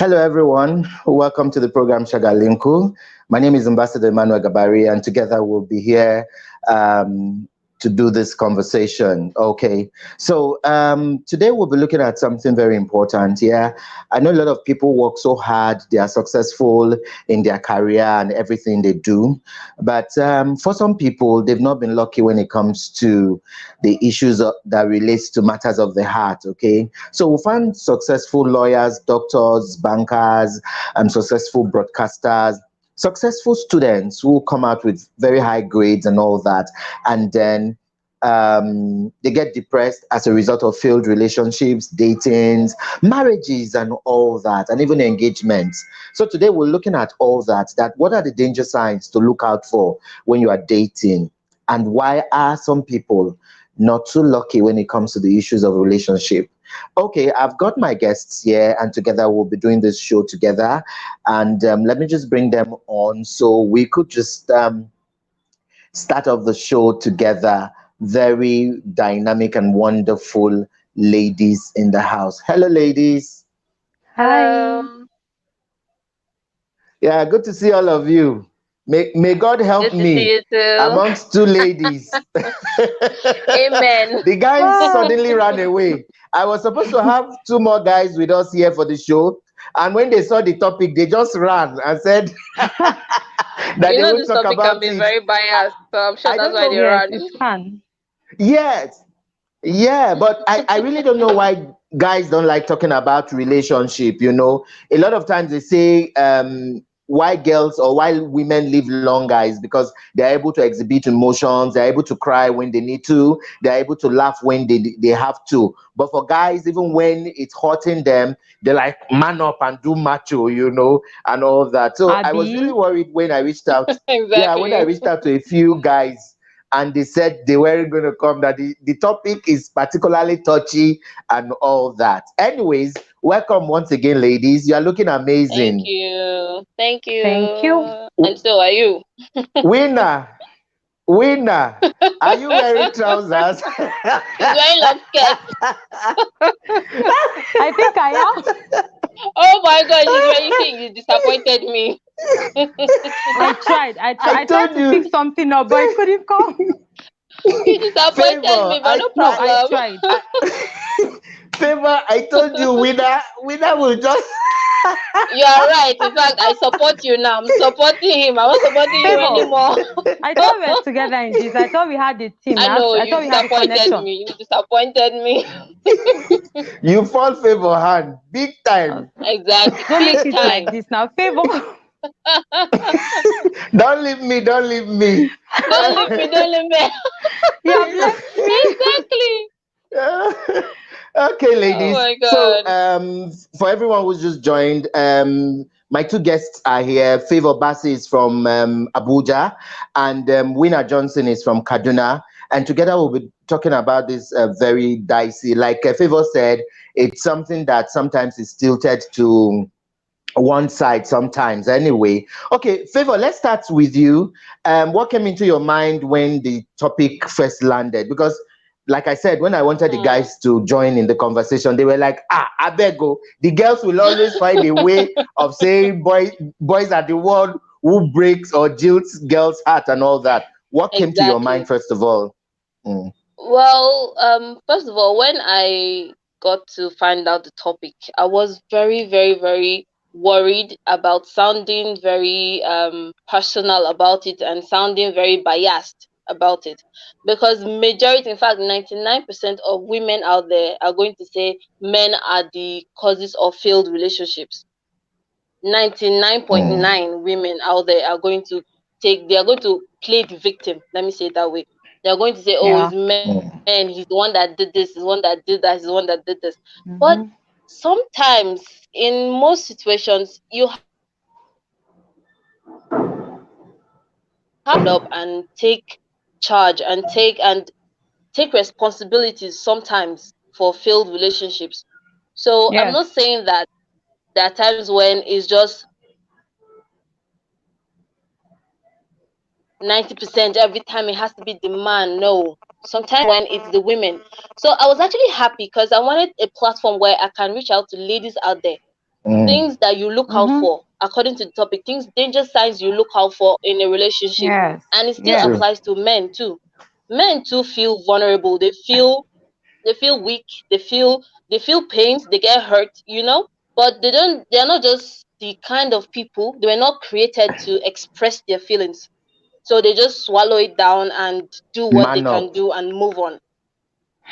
Hello, everyone. Welcome to the program Shagalinku. My name is Ambassador Emmanuel Gabari, and together we'll be here um, to do this conversation. Okay. So today we'll be looking at something very important. Yeah. I know a lot of people work so hard, they are successful in their career and everything they do. But for some people, they've not been lucky when it comes to the issues that relates to matters of the heart. Okay. So we'll find successful lawyers, doctors, bankers, successful broadcasters, successful students who come out with very high grades and all that, and then they get depressed as a result of failed relationships, datings, marriages, and all that, and even engagements. So today we're looking at all that. That what are the danger signs to look out for when you are dating, and why are some people not too lucky when it comes to the issues of relationship? Okay, I've got my guests here, and together we'll be doing this show together. And let me just bring them on so we could just start off the show together. Very dynamic and wonderful ladies in the house. Hello, ladies. Hi. Hello. Yeah, good to see all of you. May God help Good to see me you too. amongst two ladies. Amen. The guys Oh, suddenly ran away. I was supposed to have two more guys with us here for the show. And when they saw the topic, they just ran and said that You they know won't this talk topic can about be it. very biased, so I'm sure I that's don't why they know. yes, ran. it can. Yes, yeah, but I really don't know why guys don't like talking about relationship. A lot of times they say why girls or why women live longer is because they're able to exhibit emotions, they're able to cry when they need to, they're able to laugh when they have to. But for guys, even when it's hurting them, they're like man up and do macho, and all of that. So I was really Abby. worried when I reached out. Yeah, when I Exactly. reached out to a few guys and they said they weren't going to come, that the topic is particularly touchy and all that. Anyways, welcome once again, ladies. You are looking Thank amazing. you. Thank Thank you. you. And so are you. Winner, winner, are you wearing trousers? She's wearing long skirt. I think I am. Oh my god, she's wearing thing. You disappointed me. I tried. I tried. I I tried told to pick you. something up, but it couldn't come. You disappointed Favor, me, but no No, I problem. tried. I favor, I told you, winner will just. You are right. In fact, I support you now. I'm supporting him. I'm not supporting you Favor. anymore. I thought we were together in this. I thought we had a team. I know I you thought we had a disappointed connection. me. You disappointed me. You fall favor hand big Uh, time. Exactly. don't Big make it like time. this now. Favor. Don't leave me, don't leave me. Don't leave me. Don't leave me. You have left me. Exactly. Okay, Oh ladies. my So, god. for everyone who's just joined, my two guests are here. Favour Bassie is from Abuja, and Winner Johnson is from Kaduna. And together we'll be talking about this very dicey. Like Favour said, it's something that sometimes is tilted to one side sometimes. Anyway, okay, Favour, let's start with you. What came into your mind when the topic first landed? Because like I said, when I wanted the Hmm. guys to join in the conversation, they were like, I beg go. The girls will always find a way of saying boys are the one who breaks or jilts girls' heart and all that. What came to your mind Exactly. first of all? Mm. Well, first of all, when I got to find out the topic, I was very, very, very worried about sounding very personal about it and sounding very biased about it. Because majority, in fact, 99% of women out there are going to say men are the causes of failed relationships. Mm. 99.9 women out there are going to they are going to play the victim. Let me say it that way. They're going to say, oh, it's Yeah. men, he's the one that did this, he's the one that did that, he's the one that did this. But Mm-hmm. sometimes, in most situations, you have to stand up and take charge and take responsibilities sometimes for failed relationships. So I'm Yes. not saying that there are times when it's just 90% every time it has to be the man. No, sometimes when it's the women. So I was actually happy because I wanted a platform where I can reach out to ladies out there things that you look out Mm-hmm. for according to the topic, things, danger signs you look out for in a relationship. Yes. And it still Yes. True. applies to men too. Men too feel vulnerable. They feel weak. They feel pains. They get hurt. But they're not just the kind of people. They were not created to express their feelings. So they just swallow it down and do what they Man can up. do and move on.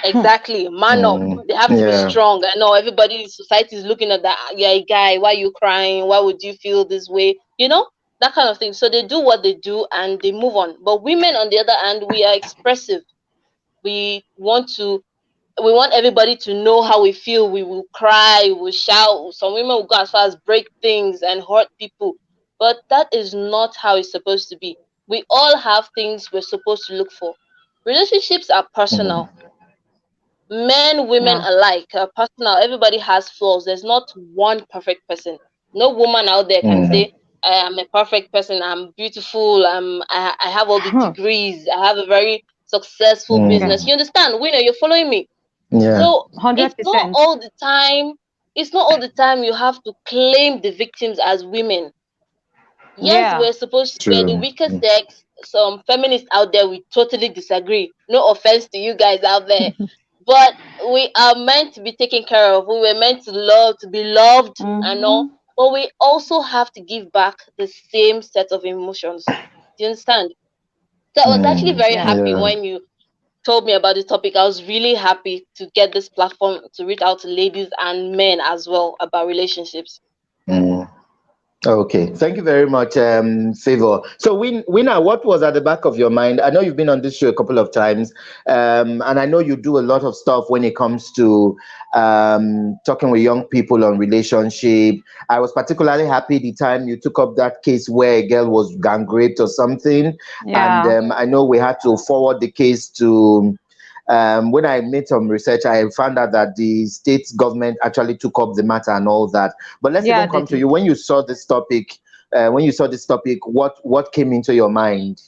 Exactly. Man up. They have to be Yeah. strong. I know everybody in society is looking at that. You're a guy. Why are you crying? Why would you feel this way? That kind of thing. So they do what they do and they move on. But women, on the other hand, we are expressive. We want to we want everybody to know how we feel. We will cry, we will shout. Some women will go as far as break things and hurt people. But that is not how it's supposed to be. We all have things we're supposed to look for. Relationships are personal. Men, women Yeah. alike are personal. Everybody has flaws. There's not one perfect person. No woman out there can say, I am a perfect person. I'm beautiful. I have all the degrees. I have a very successful Yeah. business. You understand? Winner, you're following me. Yeah. So Hundred it's not percent. all the time. It's not all the time you have to claim the victims as women. Yes, Yeah. we're the True. weaker sex. Some feminists out there we totally disagree. No offense to you guys out there. But we are meant to be taken care of. We were meant to love, to be loved and all. Mm-hmm. But we also have to give back the same set of emotions. Do you understand? So I was actually very Yeah. happy Yeah. when you told me about the topic. I was really happy to get this platform to reach out to ladies and men as well about relationships. Mm. Okay, thank you very much, Favor. So, Winner, what was at the back of your mind? I know you've been on this show a couple of times, and I know you do a lot of stuff when it comes to talking with young people on relationship. I was particularly happy the time you took up that case where a girl was gang raped or something, and Yeah. I know we had to forward the case to. When I made some research, I found out that the state government actually took up the matter and all that. But let's Yeah, even they come to did. you. When you saw this topic, what came into your mind?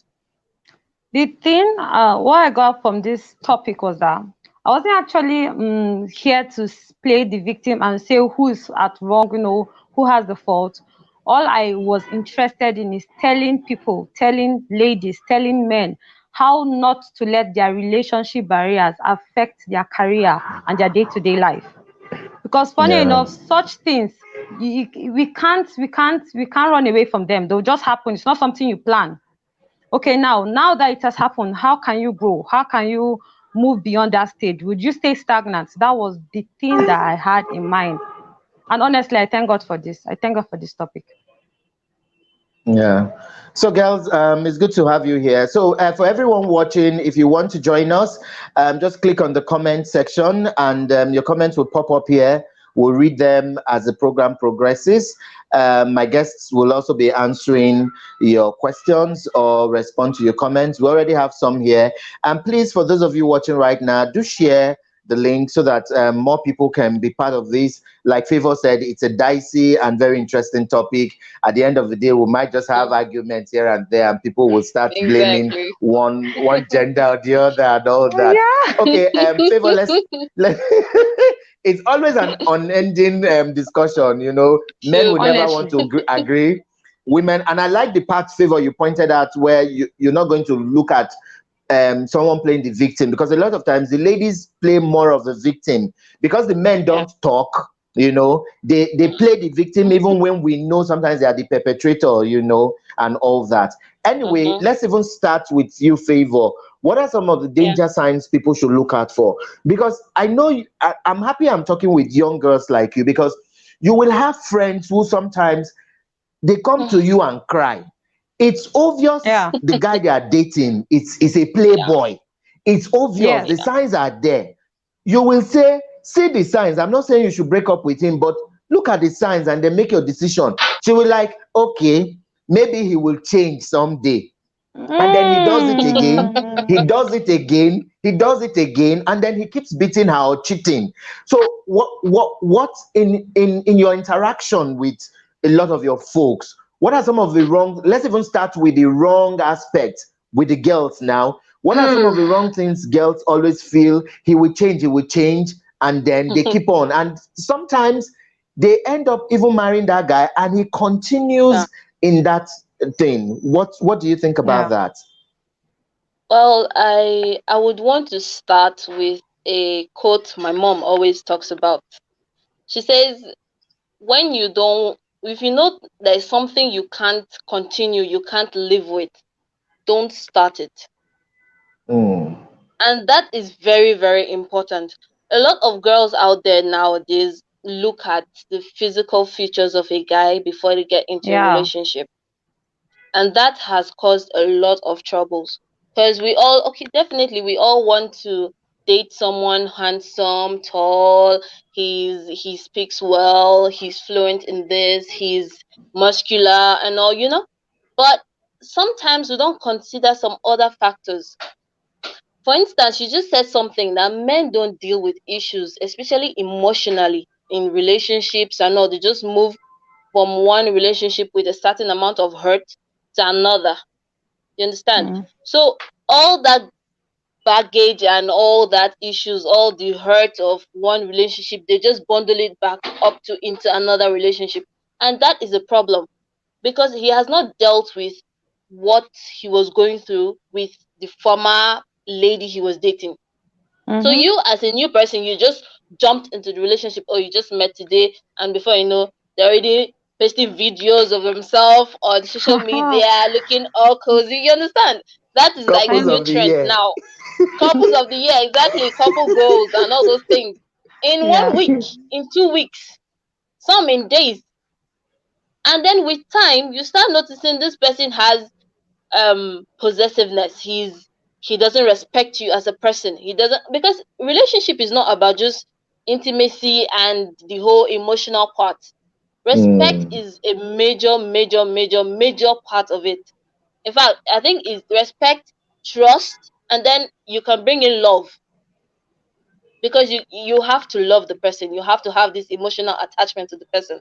The thing, what I got from this topic was that I wasn't actually here to play the victim and say who's at wrong, who has the fault. All I was interested in is telling people, telling ladies, telling men how not to let their relationship barriers affect their career and their day-to-day life. Because funny Yeah. enough, such things we can't run away from them. They'll just happen. It's not something you plan. Okay, now that it has happened, how can you grow? How can you move beyond that stage? Would you stay stagnant? That was the thing that I had in mind. And honestly, I thank God for this. I thank God for this topic. Yeah. So, girls, it's good to have you here. So, for everyone watching, if you want to join us, just click on the comment section and your comments will pop up here. We'll read them as the program progresses. My guests will also be answering your questions or respond to your comments. We already have some here. And please, for those of you watching right now, do share the link so that more people can be part of this. Like Favor said, it's a dicey and very interesting topic. At the end of the day, we might just have arguments here and there, and people will start blaming Exactly. one gender or the other and all Oh, that. yeah. Okay, Favor, let it's always an unending discussion. Men True, will never true. want Honestly. to agree. Women, and I like the part, Favor, you pointed out where you're not going to look at someone playing the victim, because a lot of times the ladies play more of the victim because the men Yeah. don't talk. They play the victim even when we know sometimes they are the perpetrator, and all that. Anyway, Mm-hmm. let's even start with you, Favor. What are some of the Yeah. danger signs people should look out for? Because I know I'm happy I'm talking with young girls like you, because you will have friends who sometimes they come to you and cry. It's obvious Yeah. the guy they are dating is a Yeah. playboy. It's obvious. Yes. The Yeah. signs are there. You will say, see the signs. I'm not saying you should break up with him, but look at the signs and then make your decision. She will like, okay, maybe he will change someday. And then he does it again. He Mm. does it again. He does it again, and then he keeps beating her or cheating. So what in your interaction with a lot of your folks? What are some of the wrong? Let's even start with the wrong aspect with the girls now. What are some of the wrong things girls always feel? He will change, and then they keep on. And sometimes they end up even marrying that guy, and he Yeah. continues in that thing. What do you think about Yeah. that? Well, I would want to start with a quote my mom always talks about. She says, when you don't, if you know there's something you can't continue, you can't live with, don't start it. Mm, And that is very, very important. A lot of girls out there nowadays look at the physical features of a guy before they get into a Yeah. relationship. And that has caused a lot of troubles. Because we all, okay, definitely, we all want to date someone handsome, tall, he speaks well, he's fluent in this, he's muscular and all, But sometimes we don't consider some other factors. For instance, you just said something that men don't deal with issues, especially emotionally in relationships and all. They just move from one relationship with a certain amount of hurt to another. You understand? Mm. So all that baggage and all that issues, all the hurt of one relationship, they just bundle it back up to into another relationship. And that is a problem because he has not dealt with what he was going through with the former lady he was dating. So Mm-hmm. you as a new person, you just jumped into the relationship or you just met today and before you know, they're already posting videos of himself on social media looking all cozy. You understand? That is like the couples I, new of the trend year. now. Couples of the year, exactly, couple goals and all those things. In one yeah. week, in 2 weeks, some in days. And then with time, you start noticing this person has possessiveness. He doesn't respect you as a person. He doesn't, because relationship is not about just intimacy and the whole emotional part. Respect Mm, is a major, major, major, major part of it. In fact, I think it's respect, trust, and then you can bring in love, because you have to love the person. You have to have this emotional attachment to the person.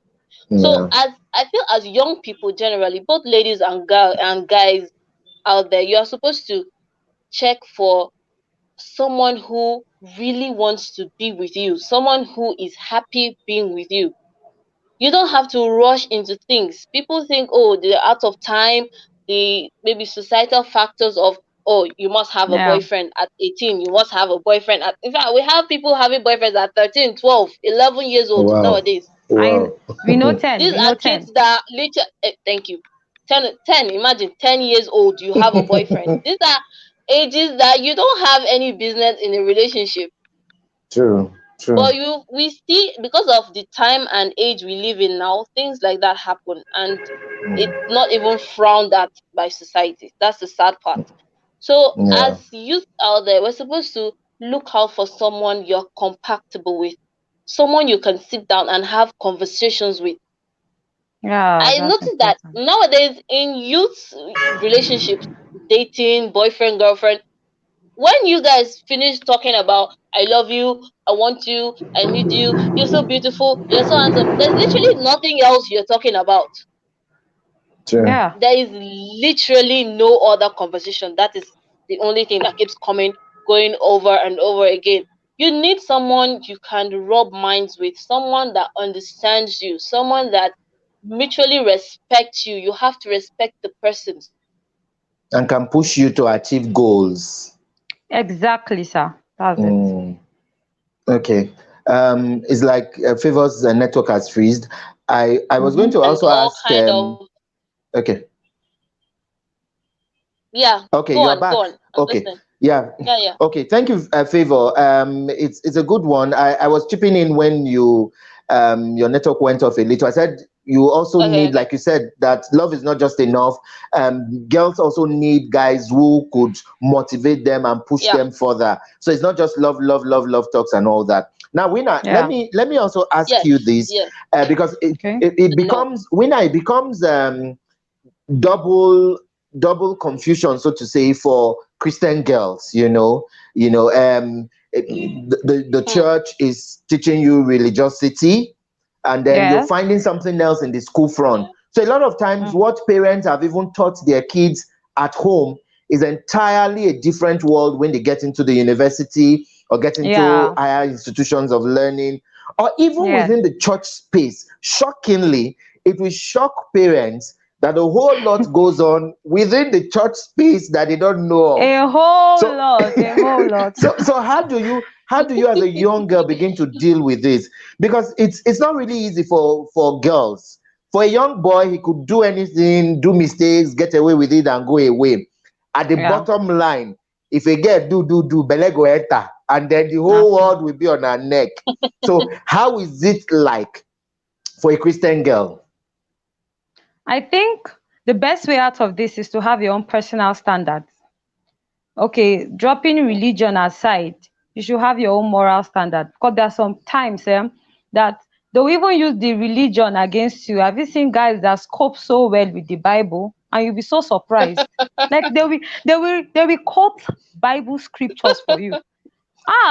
So yeah. as I feel, as young people generally, both ladies and guys out there, you are supposed to check for someone who really wants to be with you, someone who is happy being with you. You don't have to rush into things. People think, oh, they're out of time, the maybe societal factors of, oh, you must have a Yeah. boyfriend at 18, you must have a boyfriend at, in fact, we have people having boyfriends at 13, 12, 11 years old Wow. nowadays. I Wow. we know 10. These We are know kids 10. that literally, thank you, 10, imagine 10 years old, you have a boyfriend. These are ages that you don't have any business in a relationship. True. True. But we see, because of the time and age we live in now, things like that happen, and it's Mm, not even frowned at by society. That's the sad part. So yeah. as youth out there, we're supposed to look out for someone you're compatible with, someone you can sit down and have conversations with. Yeah, I that's noticed that important. nowadays in youth relationships, dating, boyfriend, girlfriend, when you guys finish talking about I love you, I want you, I need you, you're so beautiful, you're so handsome, there's literally nothing else you're talking about. True. Yeah. There is literally no other conversation. That is the only thing that keeps coming, going over and over again. You need someone you can rub minds with, someone that understands you, someone that mutually respects you. You have to respect the person. And can push you to achieve goals. Exactly, sir. That's it. Mm, okay. It's like Favor's network has freezed. I was going Mm-hmm. to And also all ask. kind of, Okay. yeah, Okay, go you are on, go back. on. I'm Okay. listening. Yeah. Yeah, yeah. Okay. Thank you, Favor. It's a good one. I was chipping in when your network went off a little. I said you also Okay, need, okay. like you said, that love is not just enough. Girls also need guys who could motivate them and push Yeah. them further. So it's not just love, love, love, love talks and all that. Now, Winner, let Yeah. me also ask Yes, you this, yes. because Okay. it I know. becomes Winner. It becomes double confusion, so to say, for Christian girls. The Hmm. church is teaching you religiosity, and then you're Yes. finding something else in the school front. So a lot of times Mm. what parents have even taught their kids at home is entirely a different world when they get into the university or get into Yeah. higher institutions of learning, or even Yes. within the church space. Shockingly, it will shock parents that a whole lot goes on within the church space that they don't know of. A whole So, lot, a whole lot. so how do you as a young girl begin to deal with this? Because it's not really easy for girls. For a young boy, he could do anything, do mistakes, get away with it, and go away. At the Yeah, bottom line, if a girl do belle go enter, and then the whole nothing. world will be on her neck. So how is it like for a Christian girl? I think the best way out of this is to have your own personal standards. Okay, dropping religion aside, you should have your own moral standard, because there are some times that they'll even use the religion against you. Have you seen guys that cope so well with the Bible, and you'll be so surprised? Like they will quote Bible scriptures for you.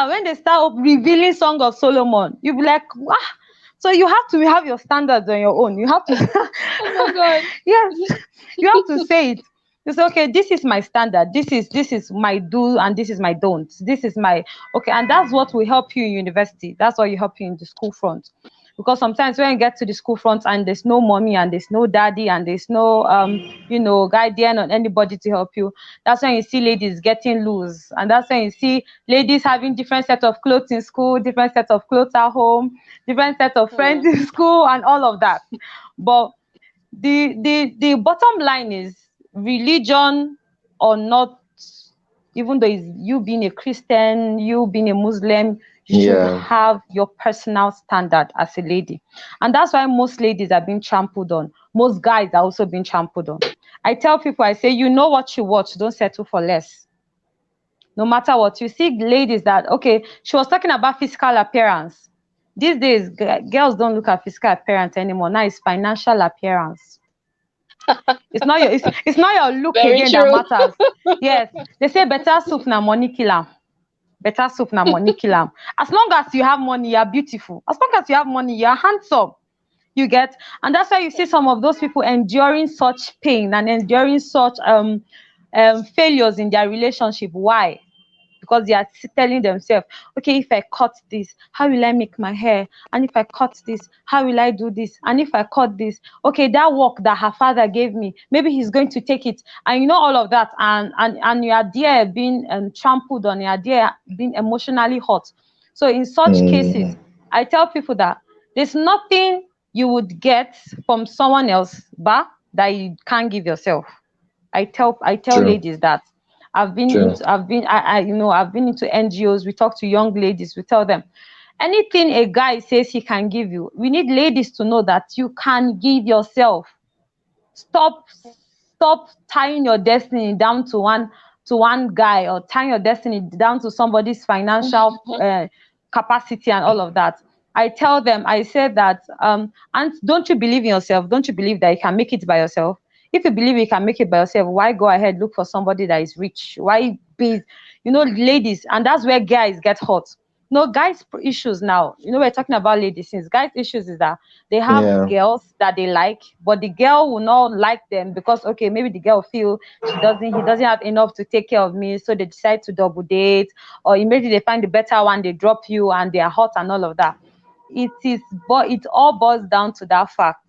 When they start revealing Song of Solomon, you'll be like, ah. So you have to have your standards on your own. You have to Oh my God. yes, you have to say it. You say, okay, this is my standard, this is my do, and this is my don't. This is my okay, and that's what will help you in university. That's what will help you in the school front. Because sometimes when you get to the school front and there's no mommy and there's no daddy and there's no guardian or anybody to help you, that's when you see ladies getting loose, and that's when you see ladies having different set of clothes in school, different set of clothes at home, different set of friends Hmm. in school, and all of that. But the bottom line is, religion or not, even though it's you being a Christian, you being a Muslim, you should Yeah. have your personal standard as a lady. And that's why most ladies are being trampled on. Most guys are also being trampled on. I tell people, I say, you know what you watch, don't settle for less. No matter what. You see ladies that, okay, she was talking about physical appearance. These days, girls don't look at physical appearance anymore. Now it's financial appearance. It's not your look Very again that true. matters. Yes, they say better soup na money kill am. Better soup na money kill am. As long as you have money, you are beautiful. As long as you have money, you are handsome. You get, and that's why you see some of those people enduring such pain and enduring such failures in their relationship. Why? Because they are telling themselves, okay, if I cut this, how will I make my hair? And if I cut this, how will I do this? And if I cut this, okay, that work that her father gave me, maybe he's going to take it. And you know all of that, and you are there being trampled on, you are there being emotionally hurt. So in such cases, Mm, I tell people that there's nothing you would get from someone else, but that you can't give yourself. I tell true. ladies that True. I've been into NGOs. We talk to young ladies. We tell them anything a guy says he can give you. We need ladies to know that you can give yourself. Stop tying your destiny down to one guy, or tying your destiny down to somebody's financial capacity and all of that. I tell them, I say that, and don't you believe in yourself? Don't you believe that you can make it by yourself? If you believe you can make it by yourself, why go ahead look for somebody that is rich? Why be, ladies, and that's where guys get hurt. No, guys' issues now. We're talking about ladies since guys' issues is that they have Yeah. girls that they like, but the girl will not like them because, okay, maybe the girl feel he doesn't have enough to take care of me, so they decide to double date, or immediately they find the better one, they drop you and they are hot and all of that. But it all boils down to that fact.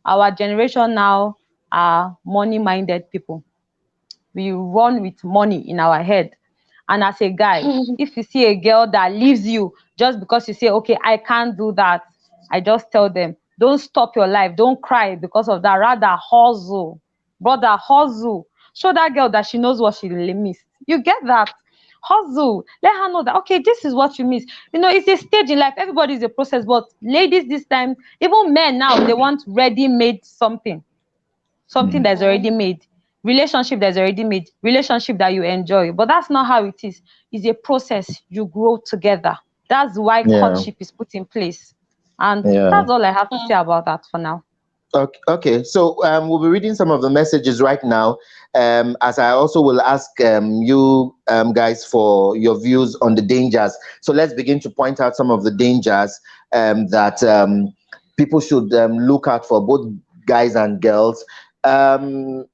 Our generation now are money-minded people. We run with money in our head. And as a guy, if you see a girl that leaves you just because you say, okay, I can't do that, I just tell them, don't stop your life. Don't cry because of that. Rather hustle. Brother, hustle. Show that girl that she knows what she really missed. You get that? Hustle. Let her know that, okay, this is what you miss. It's a stage in life. Everybody is a process. But ladies this time, even men now, they want ready-made something Mm, that's already made, relationship that's already made, relationship that you enjoy. But that's not how it is. It's a process. You grow together. That's why yeah. courtship is put in place. And Yeah. that's all I have to say about that for now. Okay. Okay. So we'll be reading some of the messages right now. As I also will ask you guys for your views on the dangers. So let's begin to point out some of the dangers that people should look out for, both guys and girls. Um,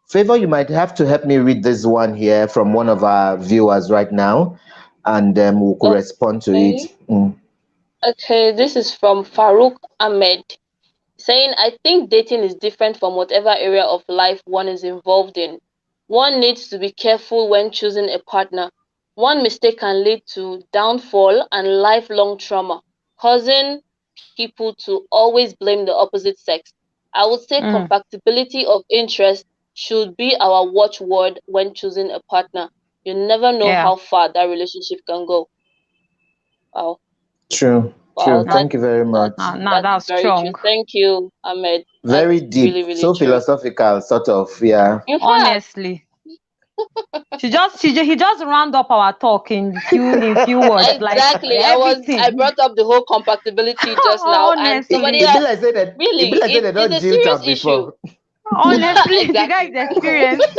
Favor, you might have to help me read this one here from one of our viewers right now, and we could respond to it. Okay. Mm. Okay, this is from Farouk Ahmed saying, I think dating is different from whatever area of life one is involved in. One needs to be careful when choosing a partner. One mistake can lead to downfall and lifelong trauma, causing people to always blame the opposite sex. I would say Mm, compatibility of interest should be our watchword when choosing a partner. You never know yeah. how far that relationship can go. Wow. True, true. Wow, Now, Thank you very much. now that's that's very true. strong. Thank you, Ahmed. Very That's deep, really, really so true. philosophical, sort of. Yeah. In fact, Honestly. He just round up our talk in few words, like exactly. I everything. brought up the whole compatibility just now, and somebody Honestly. It be else. like say that. It be Really, like say they it's don't a jilt serious am issue. before. Honestly, the guy Exactly. is experienced.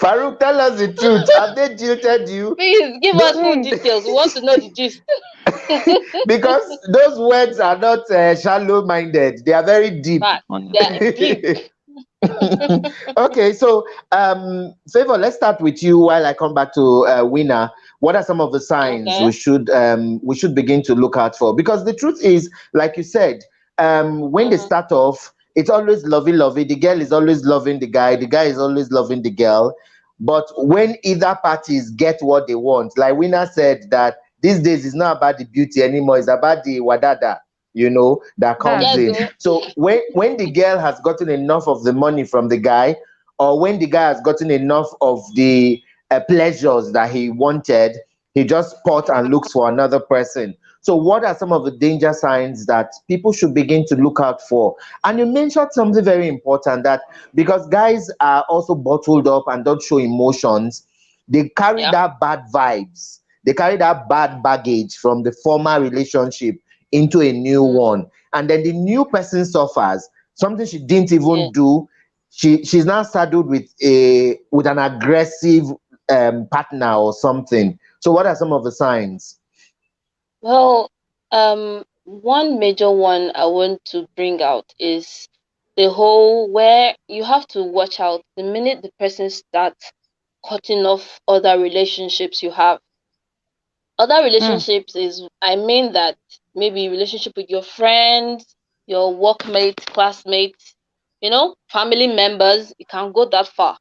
Farouk, tell us the truth. Have they jilted you? Please give us Those, full Mm, details. We want to know the gist. because those words are not shallow-minded. They are very deep. Fact, they're honestly. deep. Okay, so Favor, let's start with you while I come back to Winner. What are some of the signs Okay. we should begin to look out for? Because the truth is, like you said, when they Mm-hmm. start off, it's always lovey lovey. The girl is always loving the guy is always loving the girl. But when either parties get what they want, like Winner said, that these days it's not about the beauty anymore, it's about the wadada, that comes That's Yes. in. it. So, So when the girl has gotten enough of the money from the guy, or when the guy has gotten enough of the pleasures that he wanted, he just pot and looks for another person. So what are some of the danger signs that people should begin to look out for? And you mentioned something very important, that because guys are also bottled up and don't show emotions, they carry yeah. that bad vibes, they carry that bad baggage from the former relationship into a new Mm-hmm. one, and then the new person suffers something she didn't Yeah. even do. She's now saddled with an aggressive partner or something. So what are some of the signs? Well, one major one I want to bring out is the whole where you have to watch out the minute the person starts cutting off other relationships you have. Other Mm, relationships is, I mean that maybe relationship with your friends, your workmates, classmates, family members. It can go that far.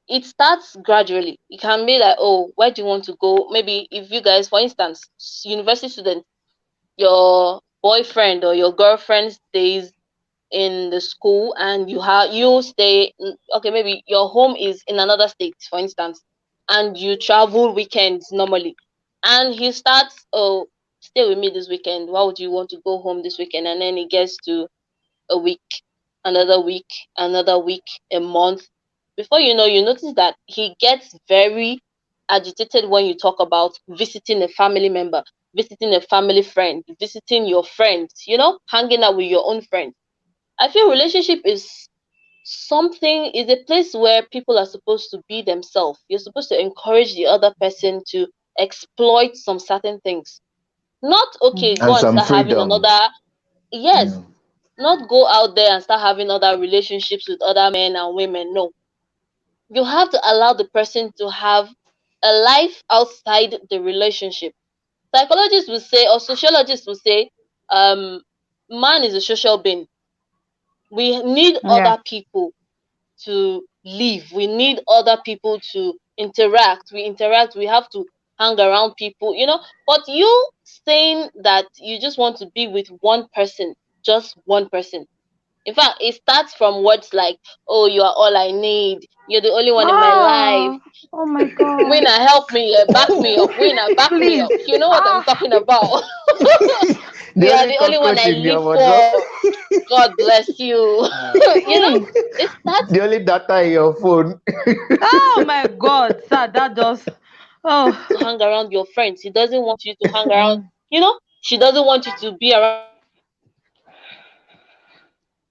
It starts gradually. It can be like, oh, where do you want to go? Maybe if you guys, for instance, university students, your boyfriend or your girlfriend stays in the school and you stay okay, maybe your home is in another state, for instance, and you travel weekends normally, and he starts, oh, stay with me this weekend, why would you want to go home this weekend? And then it gets to a week, another week, another week, a month. Before you know, you notice that he gets very agitated when you talk about visiting a family member, visiting a family friend, visiting your friends, hanging out with your own friends. I feel relationship is a place where people are supposed to be themselves. You're supposed to encourage the other person to exploit some certain things. Not okay, mm. go And and some start having freedom. another. Yes, Yeah. not go out there and start having other relationships with other men and women. No, you have to allow the person to have a life outside the relationship. Psychologists will say, or sociologists will say, um, man is a social being. We need Yeah. other people to live. We need other people to interact. We interact. We have to hang around people. But you saying that you just want to be with one person, just one person. In fact, it starts from words like, "Oh, you are all I need. You're the only one in my life. Oh, oh my God. Winner, help me. Back me up. Winner, back me Please. up." You know what I'm Ah, talking about? The You are only the only one cockroach I in your live wardrobe. for. God bless you. you know, mm. it starts The only data in your phone. Oh my God, sir, that just. Oh. to hang around your friends. He doesn't want you to hang around. Mm, She doesn't want you to be around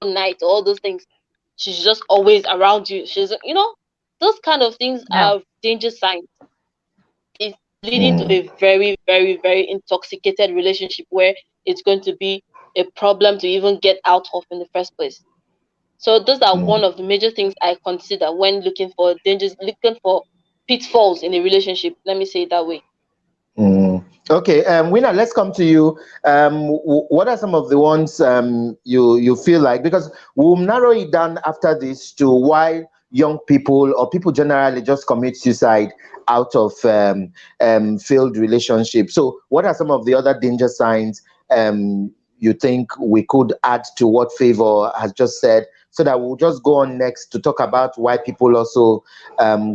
night, all those things. She's just always around you. Those kind of things yeah. are danger signs. It's leading to Mm, a very, very, very intoxicated relationship where it's going to be a problem to even get out of in the first place. So those are one mm, of the major things I consider when looking for dangers, looking for pitfalls in a relationship. Let me say it that way. mm. Okay, Winner, let's come to you. What are some of the ones you feel like, because we'll narrow it down after this to why young people or people generally just commit suicide out of failed relationships. So, what are some of the other danger signs you think we could add to what Favour has just said, so that we'll just go on next to talk about why people also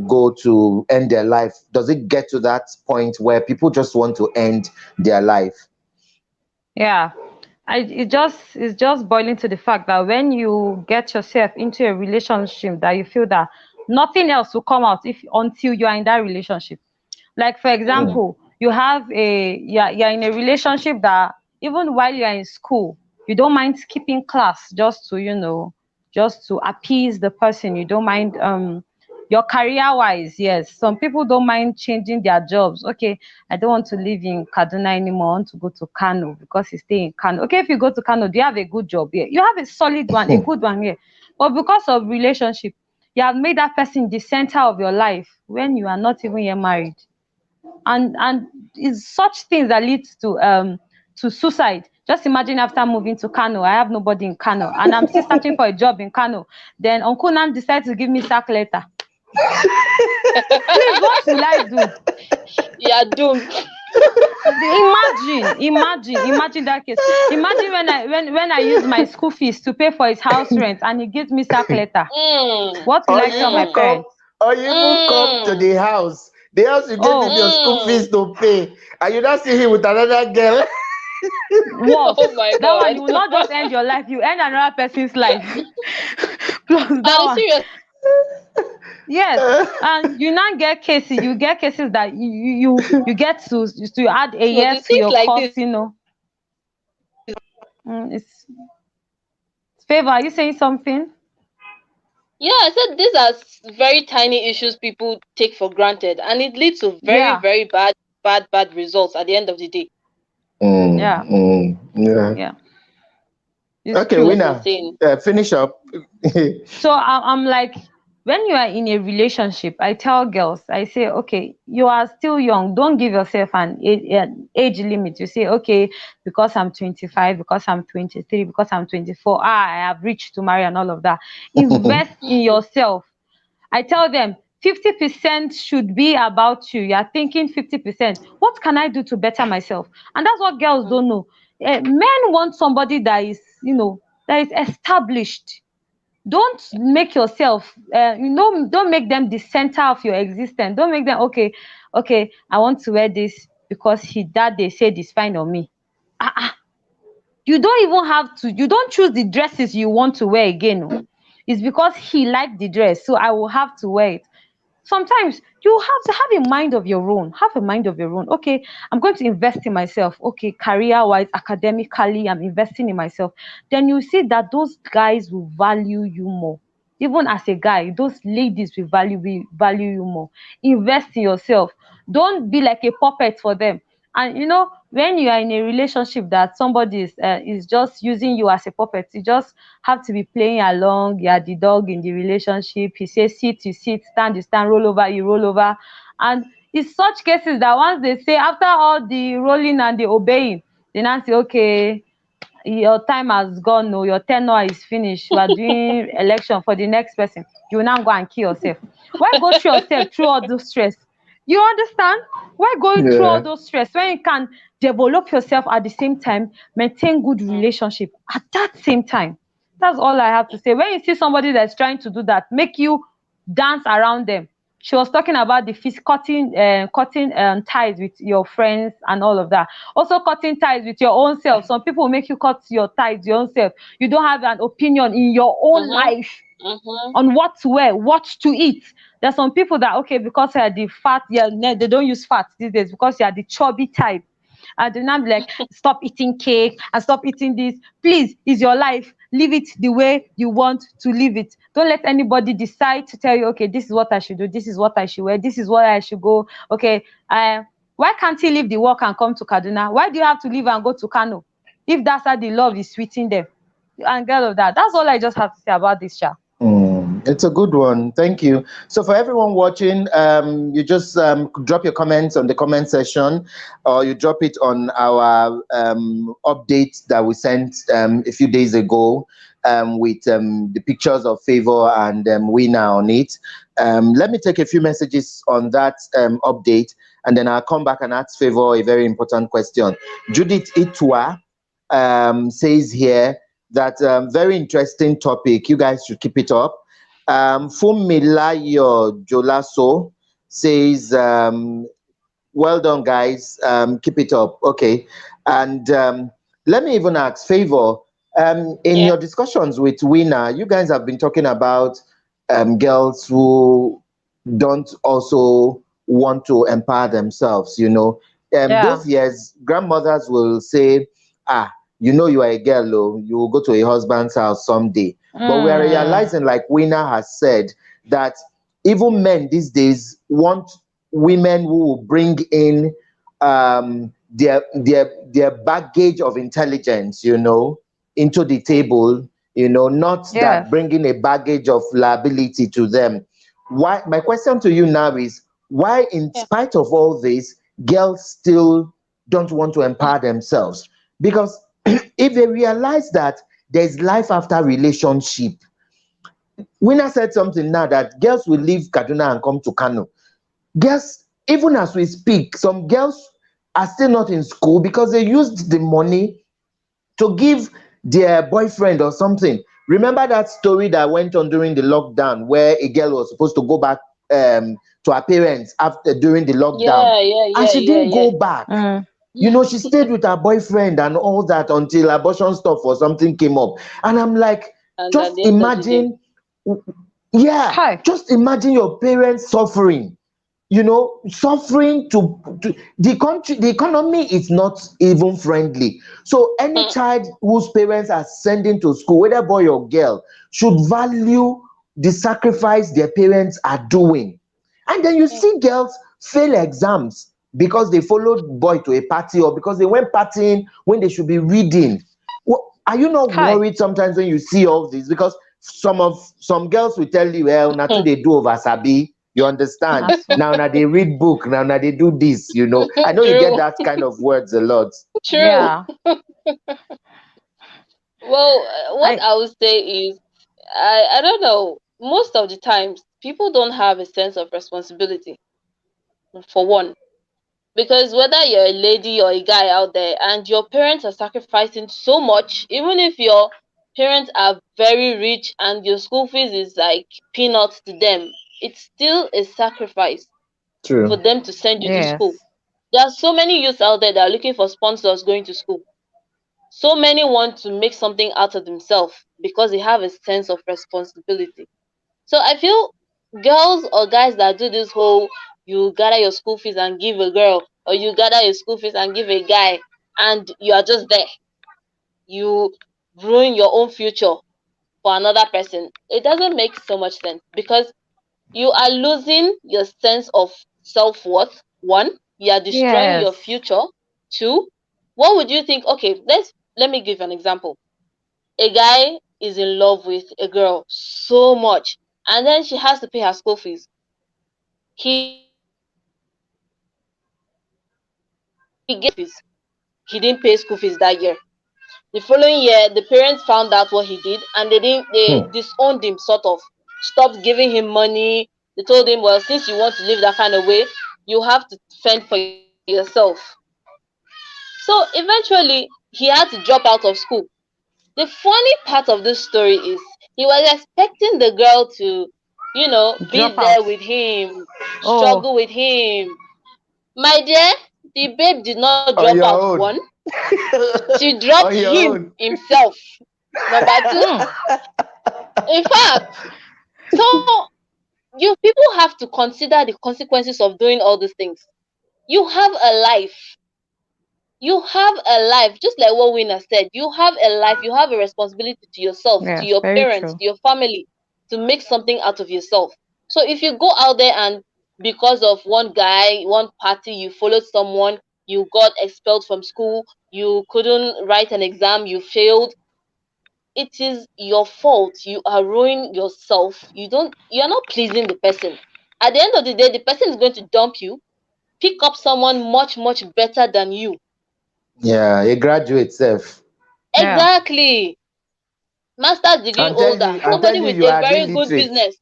go to end their life? Does it get to that point where people just want to end their life? Yeah. It's just boiling to the fact that when you get yourself into a relationship that you feel that nothing else will come out if until you are in that relationship. Like for Mm. example, you're in a relationship that even while you're in school, you don't mind skipping class just to, just to appease the person. You don't mind your career wise, yes. Some people don't mind changing their jobs. Okay, I don't want to live in Kaduna anymore. I want to go to Kano because you stay in Kano. Okay, if you go to Kano, do you have a good job here? You have a solid one, a good one here. But because of relationship, you have made that person the center of your life when you are not even yet married. And it's such things that leads to suicide. Just imagine after moving to Kano, I have nobody in Kano, and I'm still searching for a job in Kano. Then Uncle Nam decides to give me sack letter. Please, what will I do? You are doomed. Imagine that case. Imagine when I use my school fees to pay for his house rent and he gives me sack letter. Mm, What will Or I you tell my even come, parents? or you even come to mm, the house. The house you gave him Oh, your school mm. fees to pay, and you not see him with another girl. worse. Oh my That one, God. you will not just end your life, you end another person's life. Plus that Are you one. serious? Yes, and you now get cases. You get cases that you get to add a So year the to things your like course. this. It's Favor. Are you saying something? Yeah, I said these are very tiny issues people take for granted, and it leads to very, Yeah, very bad results at the end of the day. Mm, yeah, mm, yeah. yeah. It's Okay, true. That's Winner, insane. finish up. So I'm like, when you are in a relationship, I tell girls, I say, okay, you are still young. Don't give yourself an age limit. You say, okay, because I'm 25, because I'm 23, because I'm 24, I have reached to marry and all of that. Invest in yourself. I tell them 50% should be about you. You are thinking 50%. What can I do to better myself? And that's what girls don't know. Men want somebody that is, that is established. Don't make yourself don't make them the center of your existence. Don't make them, okay, I want to wear this because that they said is fine on me. You don't even have to, you don't choose the dresses you want to wear again. Oh. It's because he liked the dress, so I will have to wear it. Sometimes you have to have a mind of your own. Have a mind of your own. Okay, I'm going to invest in myself. Okay, career wise, academically, I'm investing in myself. Then you see that those guys will value you more. Even as a guy, those ladies will value you more. Invest in yourself. Don't be like a puppet for them. And when you are in a relationship that somebody is just using you as a puppet, you just have to be playing along. You are the dog in the relationship. He says sit, you sit, stand, you stand, roll over, you roll over. And it's such cases that once they say, after all the rolling and the obeying, they now say, okay, your time has gone, no, your tenure is finished. You are doing election for the next person. You will now go and kill yourself. Why go through yourself through all those stress? You understand? Why going through all Yeah. those stress when you can develop yourself at the same time, maintain good Mm. relationship at that same time? That's all I have to say. When you see somebody that's trying to do that, make you dance around them. She was talking about the cutting ties with your friends and all of that. Also cutting ties with your own self. Some people will make you cut your ties your own self. You don't have an opinion in your own Mhm. life Mhm. on what to wear, what to eat. There's some people that, okay, because they are the fat, yeah, they don't use fat these days because you are the chubby type. And then I'm like, stop eating cake and stop eating this. Please, it's your life. Live it the way you want to live it. Don't let anybody decide to tell you, okay, this is what I should do, this is what I should wear, this is where I should go. Okay, why can't he leave the work and come to Kaduna? Why do you have to leave and go to Kano? If that's how the love is sweeting them. And all of that. That's all I just have to say about this, child. It's a good one. Thank you. So for everyone watching, you just drop your comments on the comment section, or you drop it on our update that we sent a few days ago with the pictures of Favor and Winner on it. Let me take a few messages on that update, and then I'll come back and ask Favor a very important question. Judith Itwa says here that very interesting topic. You guys should keep it up. Fumilayo Jolaso says, well done, guys. Keep it up. Okay. And let me even ask Favor, in Yeah. your discussions with Winner, you guys have been talking about girls who don't also want to empower themselves, you know. Yeah. Those years, grandmothers will say, ah, you know, you are a girl, oh, you will go to a husband's house someday. But we are Mm. realizing, like Winner has said, that even men these days want women who will bring in their baggage of intelligence, you know, into the table, you know, not that Yes. bringing a baggage of liability to them. Why? My question to you now is, why, in Yeah. spite of all this, girls still don't want to empower themselves? Because if they realize that there's life after relationship, Winner said something now that girls will leave Kaduna and come to Kano. Girls, even as we speak, some girls are still not in school because they used the money to give their boyfriend or something. Remember that story that went on during the lockdown where a girl was supposed to go back to her parents after during the lockdown, Yeah, yeah, and yeah, she yeah, didn't yeah. go back. Mm. You know, she stayed with her boyfriend and all that until abortion stuff or something came up. And I'm like, And at just the end of the day, imagine, yeah, Hi. just imagine your parents suffering, you know, suffering to the country. The economy is not even friendly. So any hmm, child whose parents are sending to school, whether boy or girl, should value the sacrifice their parents are doing. And then you yeah, see girls fail exams because they followed boy to a party, or because they went partying when they should be reading. Are you not Hi. worried sometimes when you see all this? Because some girls will tell you, well, na too hmm. they do over sabi. You understand? That's all. Now they read book. Now they do this. You know. I know you get True, that kind of words a lot. true. Yeah. Well, what I I would say is, I don't know. Most of the times, people don't have a sense of responsibility, for one. Because whether you're a lady or a guy out there and your parents are sacrificing so much, even if your parents are very rich and your school fees is like peanuts to them, it's still a sacrifice for True. them to send you to school. yes. There are so many youths out there that are looking for sponsors going to school. So many want to make something out of themselves because they have a sense of responsibility. So I feel girls or guys that do this whole, you gather your school fees and give a girl, or you gather your school fees and give a guy, and you are just there. You ruin your own future for another person. It doesn't make so much sense because you are losing your sense of self worth. One, you are destroying your Yes. future. Two, what would you think? Okay, let me give an example. A guy is in love with a girl so much, and then she has to pay her school fees. He gets school fees. He didn't pay school fees that year. The following year, the parents found out what he did, and they Hmm. disowned him, sort of stopped giving him money. They told him, well, since you want to live that kind of way, you have to fend for yourself. So eventually, he had to drop out of school. The funny part of this story is he was expecting the girl to, be Drop there out. with him, Oh. struggle with him. My dear, the babe did not drop On out. your One, own. she dropped On your him own. himself. Number two, Mm. in fact, so you people have to consider the consequences of doing all these things. You have a life. You have a life, just like what Winner said. You have a life. You have a responsibility to yourself, to Yes. your Very parents, true. to your family, to make something out of yourself. So if you go out there and because of one guy, one party, you followed someone, you got expelled from school, you couldn't write an exam, you failed, it is your fault. You are ruining yourself. You're not pleasing the person. At the end of the day, the person is going to dump you, pick up someone much, much better than you. Yeah, a graduate self. Yeah. Exactly. Master's degree holder. And tell Somebody you with you a are an very good illiterate. business.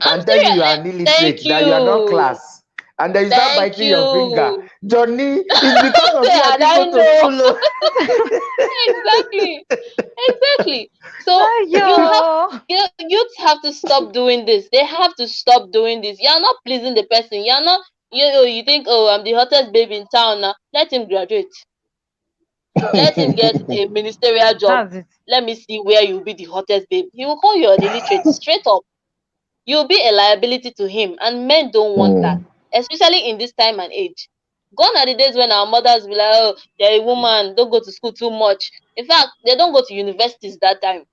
I'm And tell you you are serious. an Thank illiterate, that you are not you. class. And then you start Thank biting your finger. you. Johnny, it's because of you I And didn't I go to know. school. Exactly. Exactly. So Yo. youths have to stop doing this. They have to stop doing this. You're not pleasing the person. You're not you think, oh, I'm the hottest babe in town now. Let him graduate. Let him get a ministerial job. That's it. Let me see where you'll be the hottest babe. He will call you an illiterate straight up. You'll be a liability to him, and men don't want that, Hmm. especially in this time and age. Gone are the days when our mothers be like, oh, you're a woman, don't go to school too much. In fact, they don't go to universities that time